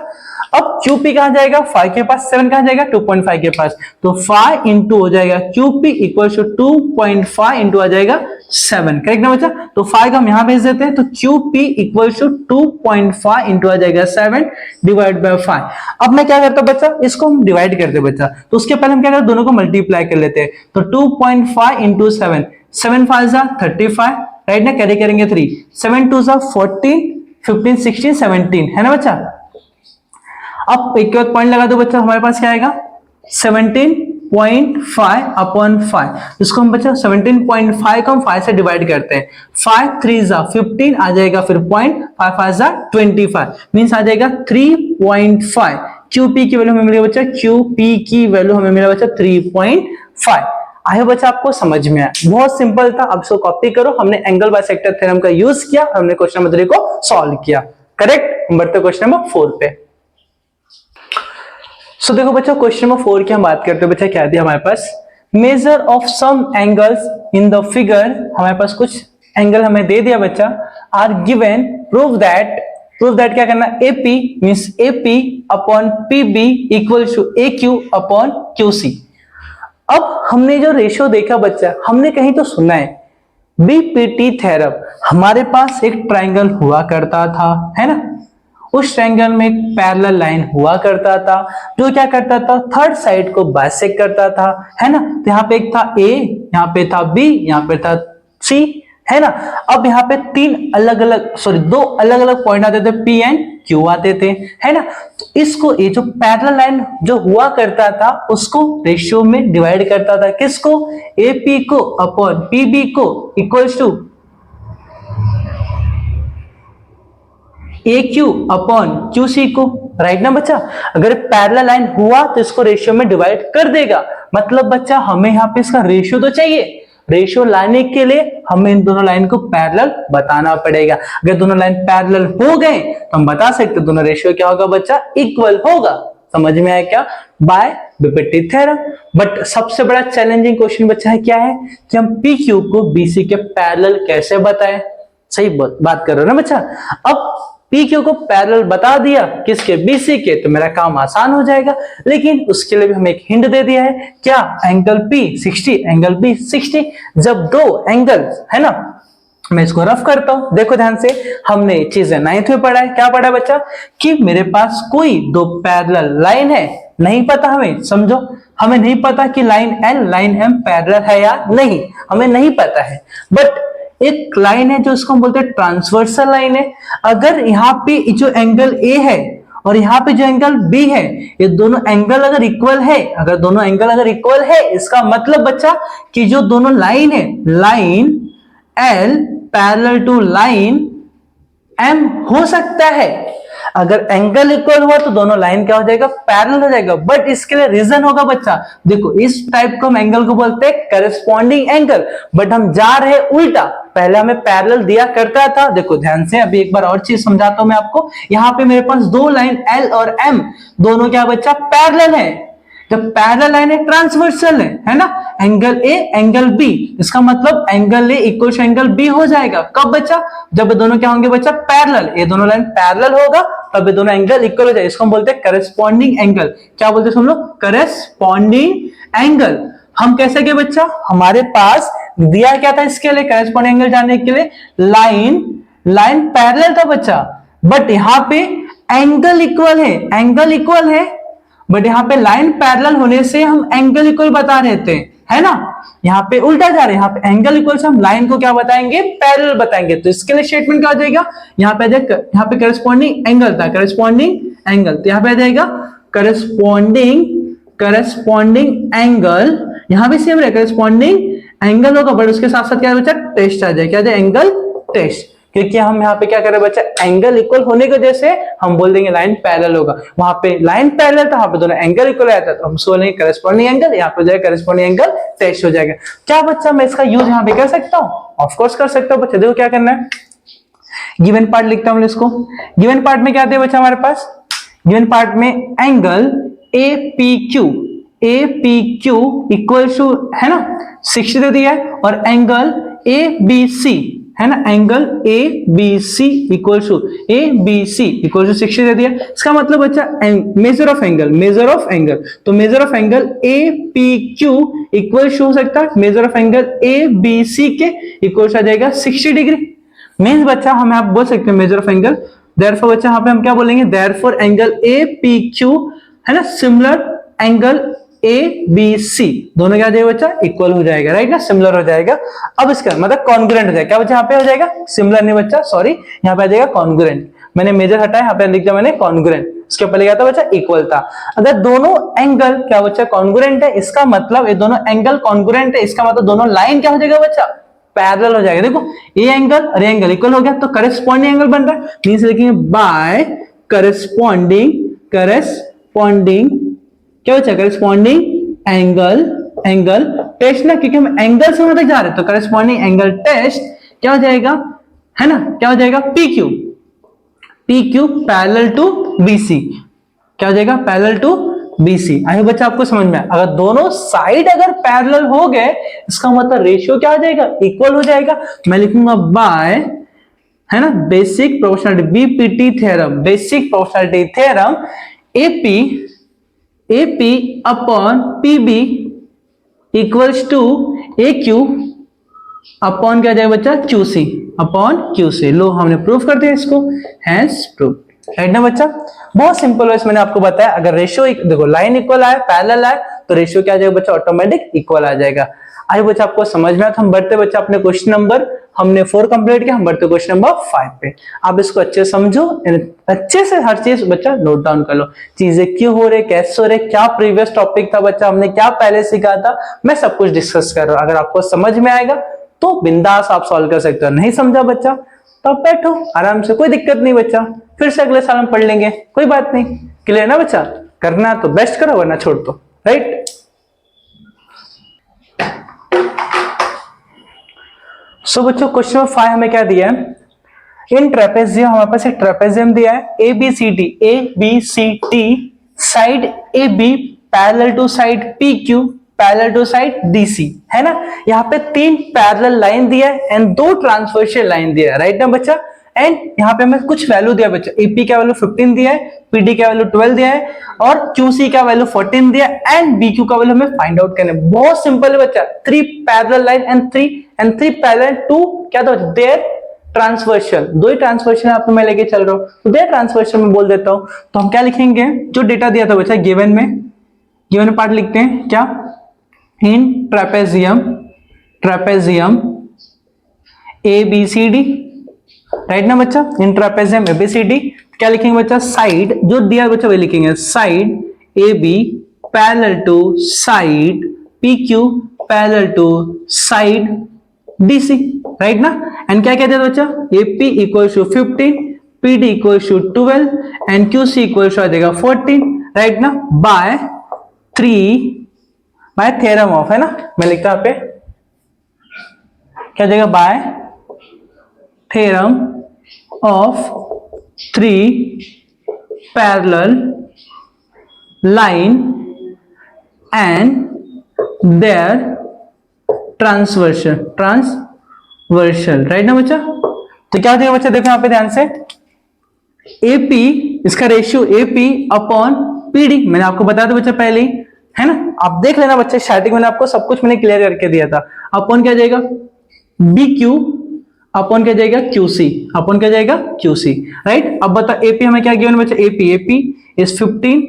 अब QP कहां जाएगा, 5 के पास, 7 कहां जाएगा 2.5 के पास, तो 5 इंटू हो जाएगा QP इक्वल्स टू 2.5 इंटू आ जाएगा 7, करेक्ट ना बच्चा। तो 5 हम यहां भेज देते हैं, तो QP इक्वल्स टू 2.5 इंटू आ जाएगा 7 डिवाइड बाय 5। अब मैं क्या करता हूं बच्चा, इसको हम डिवाइड करते हैं बच्चा, तो उसके पहले हम क्या करते हैं, दोनों को मल्टीप्लाई कर लेते हैं। तो 2.5 इंटू 7, 7 5 जा 35, राइट ना, कैरी करेंगे 3, 7 2 जा 14, 15 16 17 है ना बच्चा। अब एक पॉइंट लगा दो बच्चा, हमारे पास क्या आएगा 17.5 अपॉन 5। इसको हम बच्चा 17.5 को हम 5 से डिवाइड करते हैं, 5 3 जा 15 आ जाएगा, फिर पॉइंट 5 5 जा 25 मींस आ जाएगा 3.5। QP की वैल्यू हमें मिलेगा बच्चा, QP की वैल्यू हमें मिला बच्चा 3.5। आया बच्चा, आपको समझ में आया, बहुत सिंपल था। अब इसको कॉपी करो, हमने एंगल बाइसेक्टर थ्योरम का यूज किया, हमने क्वेश्चन नंबर 3 को सॉल्व किया, करेक्ट। हम बढ़ते क्वेश्चन नंबर 4 पे। सो देखो बच्चा, क्वेश्चन नंबर 4 की हम बात करते हैं बच्चा, क्या दिया हमारे पास, measure of sum angles in the figure. हमारे पास कुछ एंगल हमें दे दिया बच्चा, आर गिवन, प्रूव दैट क्या करना, AP means AP upon PB equals to AQ upon QC। अब हमने जो रेशियो देखा बच्चा, हमने कहीं तो सुना है BPT थ्योरम। हमारे पास एक ट्रायंगल हुआ करता था, है ना, उस ट्रायंगल में एक पैरेलल लाइन हुआ करता था जो क्या करता था, थर्ड साइड को बाइसेक्ट करता था, है ना। तो यहाँ पे एक था A, यहाँ पे था B, यहाँ पे था C, है ना। अब यहाँ पे दो अलग अलग पॉइंट आते थे, P एंड Q आते थे, है ना। तो इसको, ये जो पैरेलल लाइन जो हुआ करता था उसको रेशियो में डिवाइड करता था, किसको, AP को अपॉन PB को equals to AQ upon QC को, राइट ना बच्चा। अगर पैरेलल लाइन हुआ तो इसको रेशियो में डिवाइड कर देगा, मतलब बच्चा हमें यहाँ पे इसका रेशियो तो चाहिए। रेशियो लाने के लिए हमें इन दोनों लाइन को पैरेलल बताना पड़ेगा। अगर दोनों लाइन पैरेलल हो गए तो हम बता सकते दोनों रेशियो क्या होगा बच्चा, इक्वल होगा। समझ में आया क्या, बाय बीपीटी थ्योरम। बट सबसे बड़ा चैलेंजिंग क्वेश्चन बच्चा है क्या है कि हम PQ को BC के पैरेलल कैसे बताएं। सही बात कर रहे हो ना बच्चा। अब PQ को पैरेलल बता दिया किसके, BC के, तो मेरा काम आसान हो जाएगा। लेकिन उसके लिए भी हमें एक हिंट दे दिया है, क्या, एंगल P 60 एंगल B 60। जब दो एंगल है ना, मैं इसको रफ करता हूं, देखो ध्यान से, हमने चीजें 9th में पढ़ा है, क्या पढ़ा है बच्चा, कि मेरे पास कोई दो पैरेलल लाइन है, नहीं पता हमें, समझो, हमें नहीं पता कि line L line M parallel है या नहीं, हमें नहीं पता है। बट एक लाइन है जो इसको हम बोलते हैं ट्रांसवर्सल लाइन है। अगर यहाँ पे जो एंगल A है और यहाँ पे जो एंगल B है, ये दोनों एंगल अगर इक्वल है, इसका मतलब बच्चा कि जो दोनों लाइन है, line L parallel to line M हो सकता है। अगर एंगल इक्वल हुआ तो दोनों लाइन क्या हो जाएगा, पैरेलल हो जाएगा। बट इसके लिए रीजन होगा बच्चा, देखो इस टाइप को हम एंगल को बोलते हैं करेस्पॉन्डिंग एंगल। बट हम जा रहे उल्टा, पहले हमें पैरेलल दिया करता था। देखो ध्यान से, अभी एक बार और चीज समझाता हूं मैं आपको। यहाँ पे मेरे पास दो लाइन L और M, दोनों क्या बच्चा, पैरेलल है। जब पैरेलल लाइन है, ट्रांसवर्सल है ना, एंगल A एंगल B, इसका मतलब angle A equal to angle B हो जाएगा। कब बच्चा, जब दोनों क्या होंगे बच्चा, पैरेलल। ये दोनों लाइन पैरेलल होगा तब ये दोनों एंगल इक्वल हो जाएगा। इसको हम बोलते हैं करेस्पॉन्डिंग एंगल। क्या बोलते हैं हम लोग, करेस्पॉन्डिंग एंगल। हम कैसे गए बच्चा, हमारे पास दिया क्या था इसके लिए, करेस्पॉन्डिंग एंगल जानने के लिए, लाइन पैरेलल था बच्चा, बट यहाँ पे एंगल इक्वल है, बट यहाँ पे लाइन पैरेलल होने से हम एंगल इक्वल बता रहे थे, है ना, यहाँ पे उल्टा जा रहे हैं, यहाँ पे एंगल इक्वल्स हम लाइन को क्या बताएंगे, पैरेलल बताएंगे। तो इसके लिए स्टेटमेंट क्या हो जाएगा, यहाँ पे आ जाएगा, यहाँ पे करस्पॉन्डिंग एंगल था, करस्पॉन्डिंग एंगल, तो यहाँ पे आ जाएगा करस्पॉन्डिंग एंगल, यहाँ भी सेम रहेगा, करस्पॉन्डिंग एंगल होगा, बट उसके साथ साथ क्या बच्चा, टेस्ट आ जाएगा, क्या जाए, एंगल टेस्ट, क्योंकि हम यहाँ पे क्या कर रहे हैं बच्चा, एंगल इक्वल होने की वजह से हम बोल देंगे लाइन पैरेलल होगा। वहां पे लाइन पैरेलल था, वहां पे दोनों एंगल इक्वल आया था, तो हम बोलेंगे करस्पॉन्डिंग एंगल, यहाँ पे जाएगा करस्पॉन्डिंग एंगल टेस्ट हो जाएगा। क्या बच्चा मैं इसका यूज यहाँ पे कर सकता हूँ, ऑफ कोर्स कर सकता हूँ बच्चा। देखो क्या करना है, गिवन पार्ट लिखता हूं इसको। गिवन पार्ट में क्या दे बच्चा हमारे पास, गिवन पार्ट में एंगल APQ इक्वल टू है ना 60 दे दिया है, और एंगल ABC है ना, एंगल ABC इक्वल टू 60 दे दिया। इसका मतलब बच्चा मेजर ऑफ एंगल, तो measure of angle APQ equal to हो सकता है मेजर ऑफ एंगल ABC के इक्वल आ जाएगा 60 डिग्री। मीन्स बच्चा हम आप बोल सकते हैं मेजर ऑफ एंगल, देयरफॉर बच्चा यहाँ पे हम क्या बोलेंगे, देयरफॉर एंगल APQ है ना सिमिलर एंगल ABC, दोनों क्या हो जाएगा बच्चा, इक्वल हो जाएगा, राइट ना, सिमिलर हो जाएगा। अब इसका मतलब कॉन्ग्रुएंट हो जाएगा, क्या बच्चा यहाँ पे हो जाएगा, सिमिलर नहीं बच्चा, सॉरी, यहाँ पे आ जाएगा कॉन्ग्रुएंट, मैंने मेजर हटाया, यहाँ पे लिख दिया मैंने कॉन्ग्रुएंट, इसके पहले क्या था बच्चा, इक्वल था। अगर दोनों एंगल क्या बच्चा कॉन्ग्रुएंट है, इसका मतलब ये दोनों एंगल कॉन्ग्रुएंट है, इसका मतलब दोनों लाइन क्या हो जाएगा बच्चा, पैरेलल हो जाएगा। देखो ये एंगल और एंगल इक्वल हो गया, तो करस्पॉन्डिंग एंगल बन रहा है, मींस लिखेंगे बाय करस्पॉन्डिंग क्या बच्चा, करस्पॉन्डिंग एंगल टेस्ट ना, क्योंकि हम एंगल से वहां तक जा रहे हैं, तो करस्पॉन्डिंग एंगल टेस्ट क्या हो जाएगा, है ना, क्या हो जाएगा, PQ पैरेलल टू BC, क्या हो जाएगा, पैरेलल टू BC। आई बच्चा आपको समझ में आया, अगर दोनों साइड अगर पैरेलल हो गए, इसका मतलब रेशियो क्या हो जाएगा, इक्वल हो जाएगा। मैं लिखूंगा बाय है ना basic proportionality BPT theorem, basic proportionality theorem AP upon PB equals to AQ upon क्या जाएगा बच्चा, QC अपॉन QC। लो हमने प्रूफ कर दिया इसको, हैंस प्रूफ, राइट ना बच्चा। बहुत सिंपल है, मैंने आपको बताया, अगर रेशियो देखो लाइन इक्वल आए, पैरेलल आए, तो रेशियो क्या आ जाएगा बच्चा, ऑटोमेटिक इक्वल आ जाएगा। आई बच्चा आपको समझ में आया, तो हम बढ़ते बच्चा अपने क्वेश्चन नंबर, हमने 4 कंप्लीट किया, हम बढ़ते क्वेश्चन नंबर 5 पे। आप इसको अच्छे समझो, अच्छे से हर चीज बच्चा नोट डाउन कर लो, चीजें क्यों हो रहे, कैसे हो रहे, क्या प्रीवियस टॉपिक था बच्चा, हमने क्या पहले सीखा था, मैं सब कुछ डिस्कस कर रहा हूं। अगर आपको समझ में आएगा तो बिंदास आप सॉल्व कर सकते हो, नहीं समझा बच्चा तो आप बैठो आराम से, कोई दिक्कत नहीं बच्चा, फिर से अगले साल हम पढ़ लेंगे, कोई बात नहीं। क्लियर ना बच्चा, करना तो बेस्ट करो, वरना छोड़ दो, राइट। सो बच्चों क्वेश्चन नंबर 5 हमें क्या दिया है, इन ट्रेपेजियम, हमारे पास एक ट्रेपेजियम दिया है ABCD side AB parallel to side PQ parallel to side DC, है ना। यहाँ पे 3 पैरेलल लाइन दिया है एंड 2 ट्रांसवर्सल लाइन दिया है, राइट ना बच्चा। एंड यहाँ पे हमें कुछ वैल्यू दिया बच्चा, AP का वैल्यू 15 दिया है, PD का वैल्यू 12 दिया है, और QC का वैल्यू 14 दिया है, एंड BQ का वैल्यू हमें फाइंड आउट करना है। बहुत सिंपल है बच्चा, 3 parallel line and 3 parallel to क्या था, देयर ट्रांसवर्सल, 2 ही ट्रांसवर्सल आपको मैं लेके चल रहा हूँ, तो देयर ट्रांसवर्सल में बोल देता हूँ। तो हम क्या लिखेंगे, जो डेटा दिया था बच्चा गिवन में पार्ट लिखते हैं क्या, इन ट्रेपेजियम ABCD, राइट ना बच्चा, इन ट्रेपेजियम ABCD क्या लिखेंगे बच्चा, साइड जो दिया बच्चा वही लिखेंगे, side AB parallel to side PQ parallel to side DC, right ना। एंड क्या कहते हैं बच्चा, AP equals to 15, PD equals to 12 and QC equals to आ जाएगा 14, राइट ना, बाय थ्योरम ऑफ, है ना, मैं लिखता हूं पे क्या जाएगा, by theorem of 3 parallel line and their transversal, right ना बच्चा। तो क्या हो जाएगा बच्चा, देखो यहाँ पे ध्यान से, AP इसका रेशियो AP अपॉन PD, मैंने आपको बताया था बच्चा पहले ही, है ना, आप देख लेना बच्चे, स्टार्टिंग में आपको सब कुछ मैंने क्लियर करके दिया था। अपॉन क्या जाएगा, BQ अपॉन क्या जाएगा, QC अपॉन क्या जाएगा, QC, राइट। अब बता AP हमें क्या गिवन बच्चा, AP is 15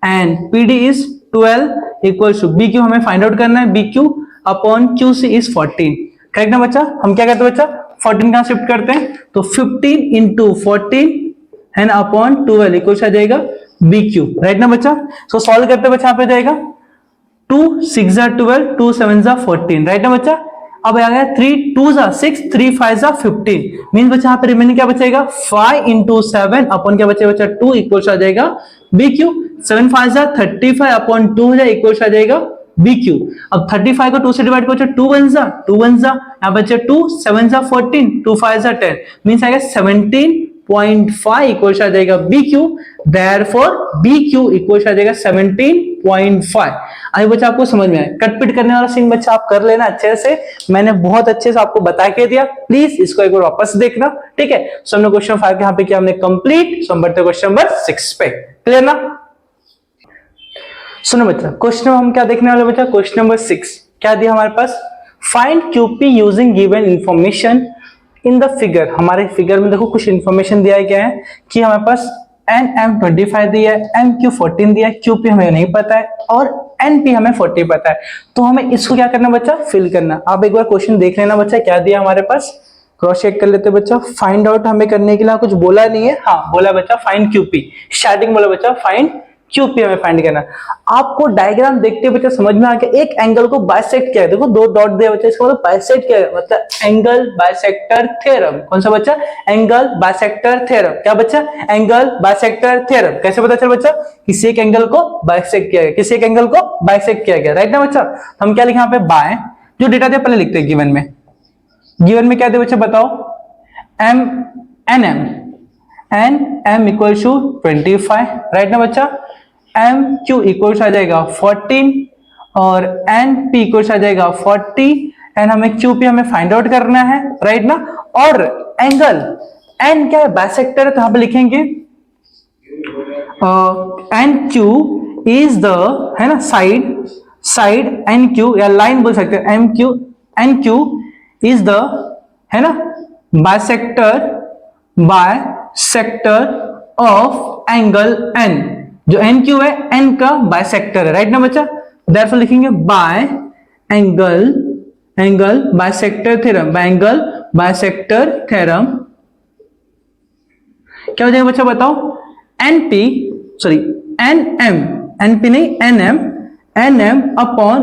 and PD is 12 equals to BQ, हमें फाइंड आउट करना है BQ, upon Q C is 14, correct ना बच्चा। हम क्या करते हैं बच्चा, 14 कहां शिफ्ट करते हैं, तो 15 इंटू 14 है ना अपॉन 12 इक्वल आ जाएगा बी क्यू, राइट ना बच्चा। सो सॉल्व करते हैं बच्चा, यहाँ पे जाएगा 2 6 जा 12, 2 7 जा 14, राइट ना बच्चा। अब आ गया 3 2 जा 6, 3 5 जा 15, मींस बच्चा यहाँ पे रिमेनिंग क्या बचेगा 5 इंटू 7 अपॉन क्या बचेगा बच्चा 2 इक्वल आ जाएगा बी क्यू। 7 5 जा 35 अपॉन 2 है इक्वल आ जाएगा बी क्यू। अब 35 को 2 से डिवाइड करो, 2 1 जा 2 1 जा, यहाँ बचे 2 7 जा 14, 2 5 जा 10, मींस आएगा 17.5 इक्वल आ जाएगा B Q. Therefore B Q equal आ जाएगा 17.5। आई बच्चा आपको समझ में आया, कटपिट करने वाला सीन बच्चा आप कर लेना अच्छे से, मैंने बहुत अच्छे से आपको बता के दिया, प्लीज इसको एक बार वापस देखना, ठीक है। सो हमने क्वेश्चन 5 यहाँ पे किया हमने कंप्लीट। सो हम बढ़ते क्वेश्चन नंबर 6 पे, क्लियर ना। सुनो बच्चा, क्वेश्चन हम क्या देखने वाले बच्चा, क्वेश्चन नंबर 6 क्या दिया हमारे पास, find QP using given information in the figure. हमारे फिगर में देखो कुछ इंफॉर्मेशन दिया गया है कि हमारे पास NM25 दिया है, MQ14 दिया है, QP हमें नहीं पता है और NP हमें 40 पता है। तो हमें इसको क्या करना बच्चा, फिल करना। आप एक बार क्वेश्चन देख लेना बच्चा, क्या दिया हमारे पास, क्रॉस चेक कर लेते बच्चा। फाइंड आउट हमें करने के लिए कुछ बोला नहीं है, हाँ बोला बच्चा फाइंड QP, स्टार्टिंग बोला बच्चा फाइंड QP हमें फाइंड करना। आपको डायग्राम देखते बच्चा समझ में आ गया, एक एंगल को बाइसेक्ट किया है, देखो 2 डॉट दिया बच्चा, इसका मतलब बाइसेक्ट किया है, मतलब एंगल बाइसेक्टर थ्योरम। कौन सा बच्चा, एंगल बाइसेक्टर थ्योरम। क्या बच्चा, एंगल बाइसेक्टर थ्योरम। कैसे पता चल बच्चा, किसी एक एंगल को बाइसेक्ट किया गया, किसी एक एंगल को बाइसेक्ट किया गया, राइट ना बच्चा। हम क्या लिखे यहाँ पे, बाय, जो डेटा दिया पहले लिखते हैं गिवन में। गिवन में क्या दिया बच्चा बताओ, NM इक्वल टू 25, राइट ना बच्चा। MQ इक्वल आ जाएगा 14 और NP इक्वल आ जाएगा 40 एंड हमें QP हमें फाइंड आउट करना है, राइट ना। और एंगल N क्या है, बाइसेक्टर है, तो यहां पे लिखेंगे NQ इज द, है ना, साइड NQ या लाइन बोल सकते हैं, NQ इज द, है ना, बाइसेक्टर ऑफ एंगल N। जो NQ है N का बाइसेक्टर है, राइट ना बच्चा। देयरफॉर लिखेंगे by angle bisector theorem, by angle bisector theorem क्या हो जाएगा बच्चा बताओ, NP नहीं NM upon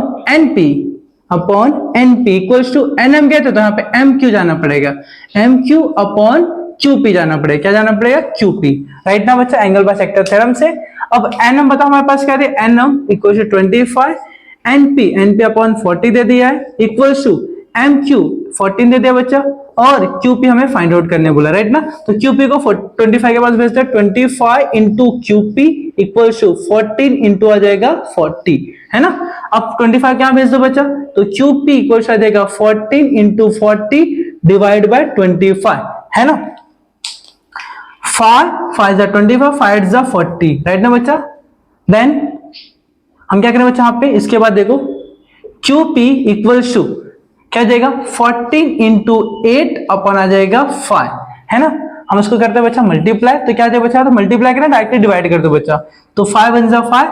NP equals to NM क्या, तो यहाँ पे MQ जाना पड़ेगा, MQ अपॉन QP जाना पड़ेगा, क्या जाना पड़ेगा, QP, राइट ना बच्चा, एंगल बाइसेक्टर थ्योरम से। अब NM बताओ हमारे पास क्या है, NM equal to 25, NP upon 40 दे दिया है, इक्वल्स टू MQ 14 दे दिया बच्चा, और QP हमें फाइंड आउट करने बोला, राइट ना। तो QP को 25 के पास भेजते हैं, 25 into QP equals to 14 into आ जाएगा 40, है ना। अब 25 क्या भेज दो बच्चा, तो QP इक्वल्स आ जाएगा 14 इंटू 40 डिवाइड बाय 25, है ना। 5 जा 25, 5 जा 40, राइट ना बच्चा। देन हम क्या करें बच्चा यहाँ पे, इसके बाद देखो QP इक्वल्स टू क्या जाएगा 14 इंटू 8 अपन आ जाएगा 5, है ना। हम इसको करते हैं बच्चा मल्टीप्लाई, तो क्या जाएगा बच्चा, तो मल्टीप्लाई करना डायरेक्टली डिवाइड कर दो बच्चा, तो 5 1 जा 5,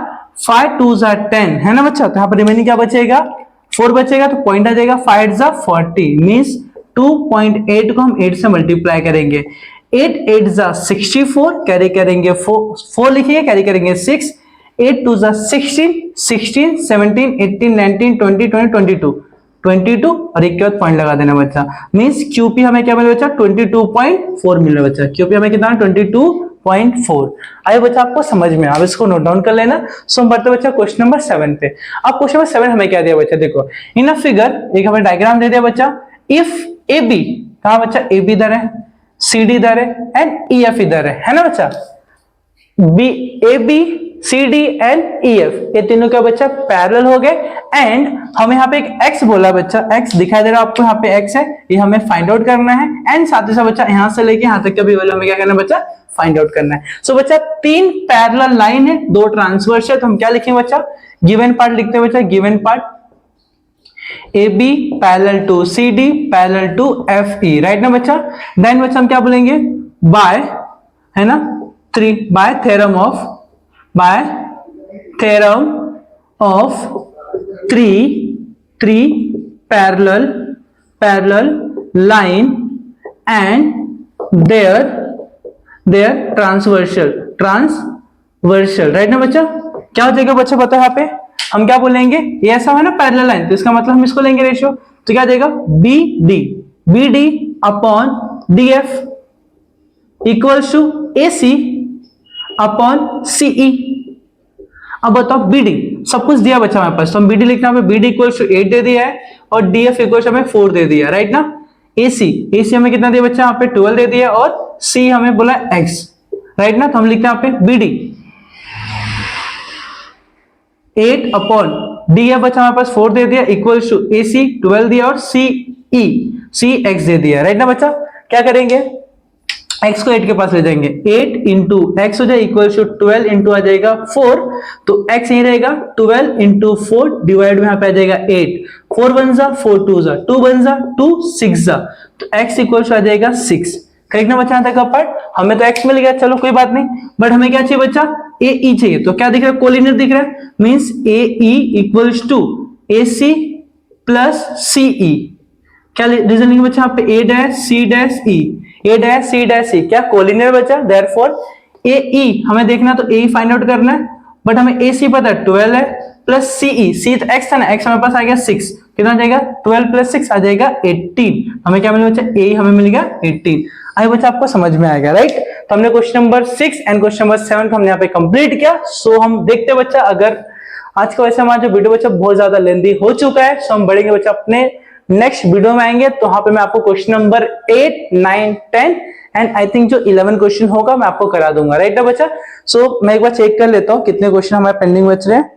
5 2 जा 10, है ना बच्चा। तो यहाँ पर रिमेनिंग क्या बचेगा, 4 बचेगा, तो पॉइंट आ जाएगा 5 जा 40, मींस 2.8 को हम 8 से मल्टीप्लाई करेंगे, 8 8 जा 64, कैरी करेंगे 4 लिखिए, कैरी करेंगे 6, 8 2 जा 16, 16 17 18 19 20 22 और एक के बाद पॉइंट लगा देना बच्चा, मींस QP हमें क्या मिला बच्चा, 22.4 मिला बच्चा। QP हमें कितना 22.4। आइए बच्चा आपको समझ में, आप इसको नोट डाउन कर लेना। सो हम बढ़ते बच्चा क्वेश्चन नंबर 7 पे। अब क्वेश्चन नंबर 7 हमें क्या दिया बच्चा, देखो इन अ फिगर, एक हमें डायग्राम दे दिया बच्चा, इफ AB, कहां बच्चा AB इधर है, CD इधर है एंड EF इधर है ना बच्चा। AB CD एंड EF ये तीनों क्या बच्चा पैरेलल हो गए, एंड हमें यहाँ पे एक X बोला बच्चा, X दिखाई दे रहा है आपको, यहाँ पे X है, ये हमें फाइंड आउट करना है, एंड साथ ही साथ बच्चा यहाँ से लेके यहाँ तक का भी हमें क्या करना है बच्चा, फाइंड आउट करना है। सो बच्चा 3 पैरेलल लाइन है, 2 ट्रांसवर्स है, तो हम क्या लिखेंगे बच्चा, गिवन पार्ट लिखते हैं बच्चा, given part AB parallel to CD parallel to FE, right ना बच्चा। देन बच्चा हम क्या बोलेंगे, बाय, है ना, 3 by theorem of 3 parallel line and their transversal right ना बच्चा। क्या हो जाएगा बच्चा बताओ, यहाँ पे हम क्या बोलेंगे, ये ऐसा है ना पैरेलल लाइन, तो इसका मतलब हम इसको लेंगे रेशियो, तो क्या देगा B D upon D F equals to A C upon CE. अब बताओ बीडी, सब कुछ दिया बच्चा हमारे पास, तो हम बीडी लिखना है, बीडी इक्वल्स टू 8 दे दिया है और डीएफ इक्वल्स हमें 4 दे दिया, राइट ना। एसी हमें कितना दिया बच्चा, यहाँ पे 12 दे दिया और सी हमें बोला एक्स, राइट ना। तो हम लिखते हैं यहाँ पे बीडी 8 अपॉन डीएफ बच्चा हमारे पास 4 दे दिया इक्वल्स टू एसी 12 दिया और सी एक्स दे दिया, राइट ना बच्चा। क्या करेंगे, x को 8 के पास ले जाएंगे, 8 इंटू एक्स हो जाए इक्वल टू 12 इंटू आ जाएगा 4, तो x यही रहेगा 12 इंटू 4 डिवाइड में यहाँ पे आ जाएगा 8, 4 बन जा 4 2 जा 2 बन जा 2 6 जा, तो x इक्वल टू आ जाएगा 6। करेक्ट ना बच्चा, तक का पार्ट हमें तो x मिल गया, चलो कोई बात नहीं, बट हमें क्या चाहिए बच्चा, ए ई चाहिए। तो क्या दिख रहा है, कोलिनियर दिख रहा है, means A E equals to A C plus C E. क्या रीजन लिखेंगे बच्चा, यहाँ पे A dash C dash E, A dash C dash E क्या कोलिनियर बचा, देयरफॉर ए ई हमें देखना, तो ए ई फाइंड आउट करना है, बट हमें ए सी पता है 12 है प्लस सीई, सी तो एक्स था ना, एक्स हमारे पास आ गया 6, कितना आ जाएगा 12 प्लस 6 आ जाएगा 18, हमें क्या मिलेगा बच्चा, ए हमें मिल गया 18। आई बच्चा आपको समझ में आएगा, राइट। तो हमने question number 6 and question number 7 को हमने यहाँ पे कंप्लीट किया। सो हम देखते हैं बच्चा, अगर आज का वैसे हमारा जो वीडियो बच्चा बहुत ज्यादा लेंथी हो चुका है, सो हम बढ़ेंगे बच्चा अपने नेक्स्ट वीडियो में आएंगे, तो वहां पे मैं आपको question number 8 9 10 and I think जो 11 क्वेश्चन होगा मैं आपको करा दूंगा, राइट ना बच्चा। सो मैं एक बार चेक कर लेता हूं कितने क्वेश्चन हमारे पेंडिंग बच रहे हैं।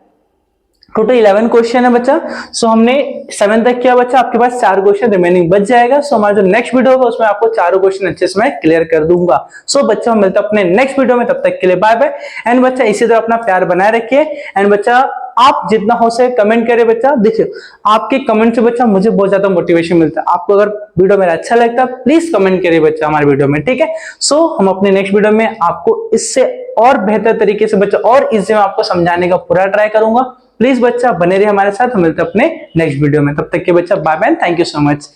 टोटल 11 क्वेश्चन है बच्चा। सो हमने 7 तक किया बच्चा, आपके पास 4 क्वेश्चन रिमेनिंग बच जाएगा। सो हमारा जो नेक्स्ट वीडियो होगा उसमें आपको चारों क्वेश्चन अच्छे से मैं क्लियर कर दूंगा। सो बच्चा हम मिलते हैं अपने नेक्स्ट वीडियो में, तब तक के लिए बाय बाय। एंड बच्चा इसी तरह अपना प्यार बनाए रखिए। एंड बच्चा आप जितना हो सके कमेंट करें बच्चा, देखिए आपके कमेंट से बच्चा मुझे बहुत ज्यादा मोटिवेशन मिलता है। आपको अगर वीडियो मेरा अच्छा लगता है प्लीज कमेंट करिए बच्चा हमारे वीडियो में, ठीक है। सो हम अपने नेक्स्ट वीडियो में आपको इससे और बेहतर तरीके से बच्चा और इजी में आपको समझाने का पूरा ट्राई करूंगा। प्लीज बच्चा बने रहिए हमारे साथ, हम मिलते हैं अपने नेक्स्ट वीडियो में, तब तक के बच्चा bye bye, thank you so much.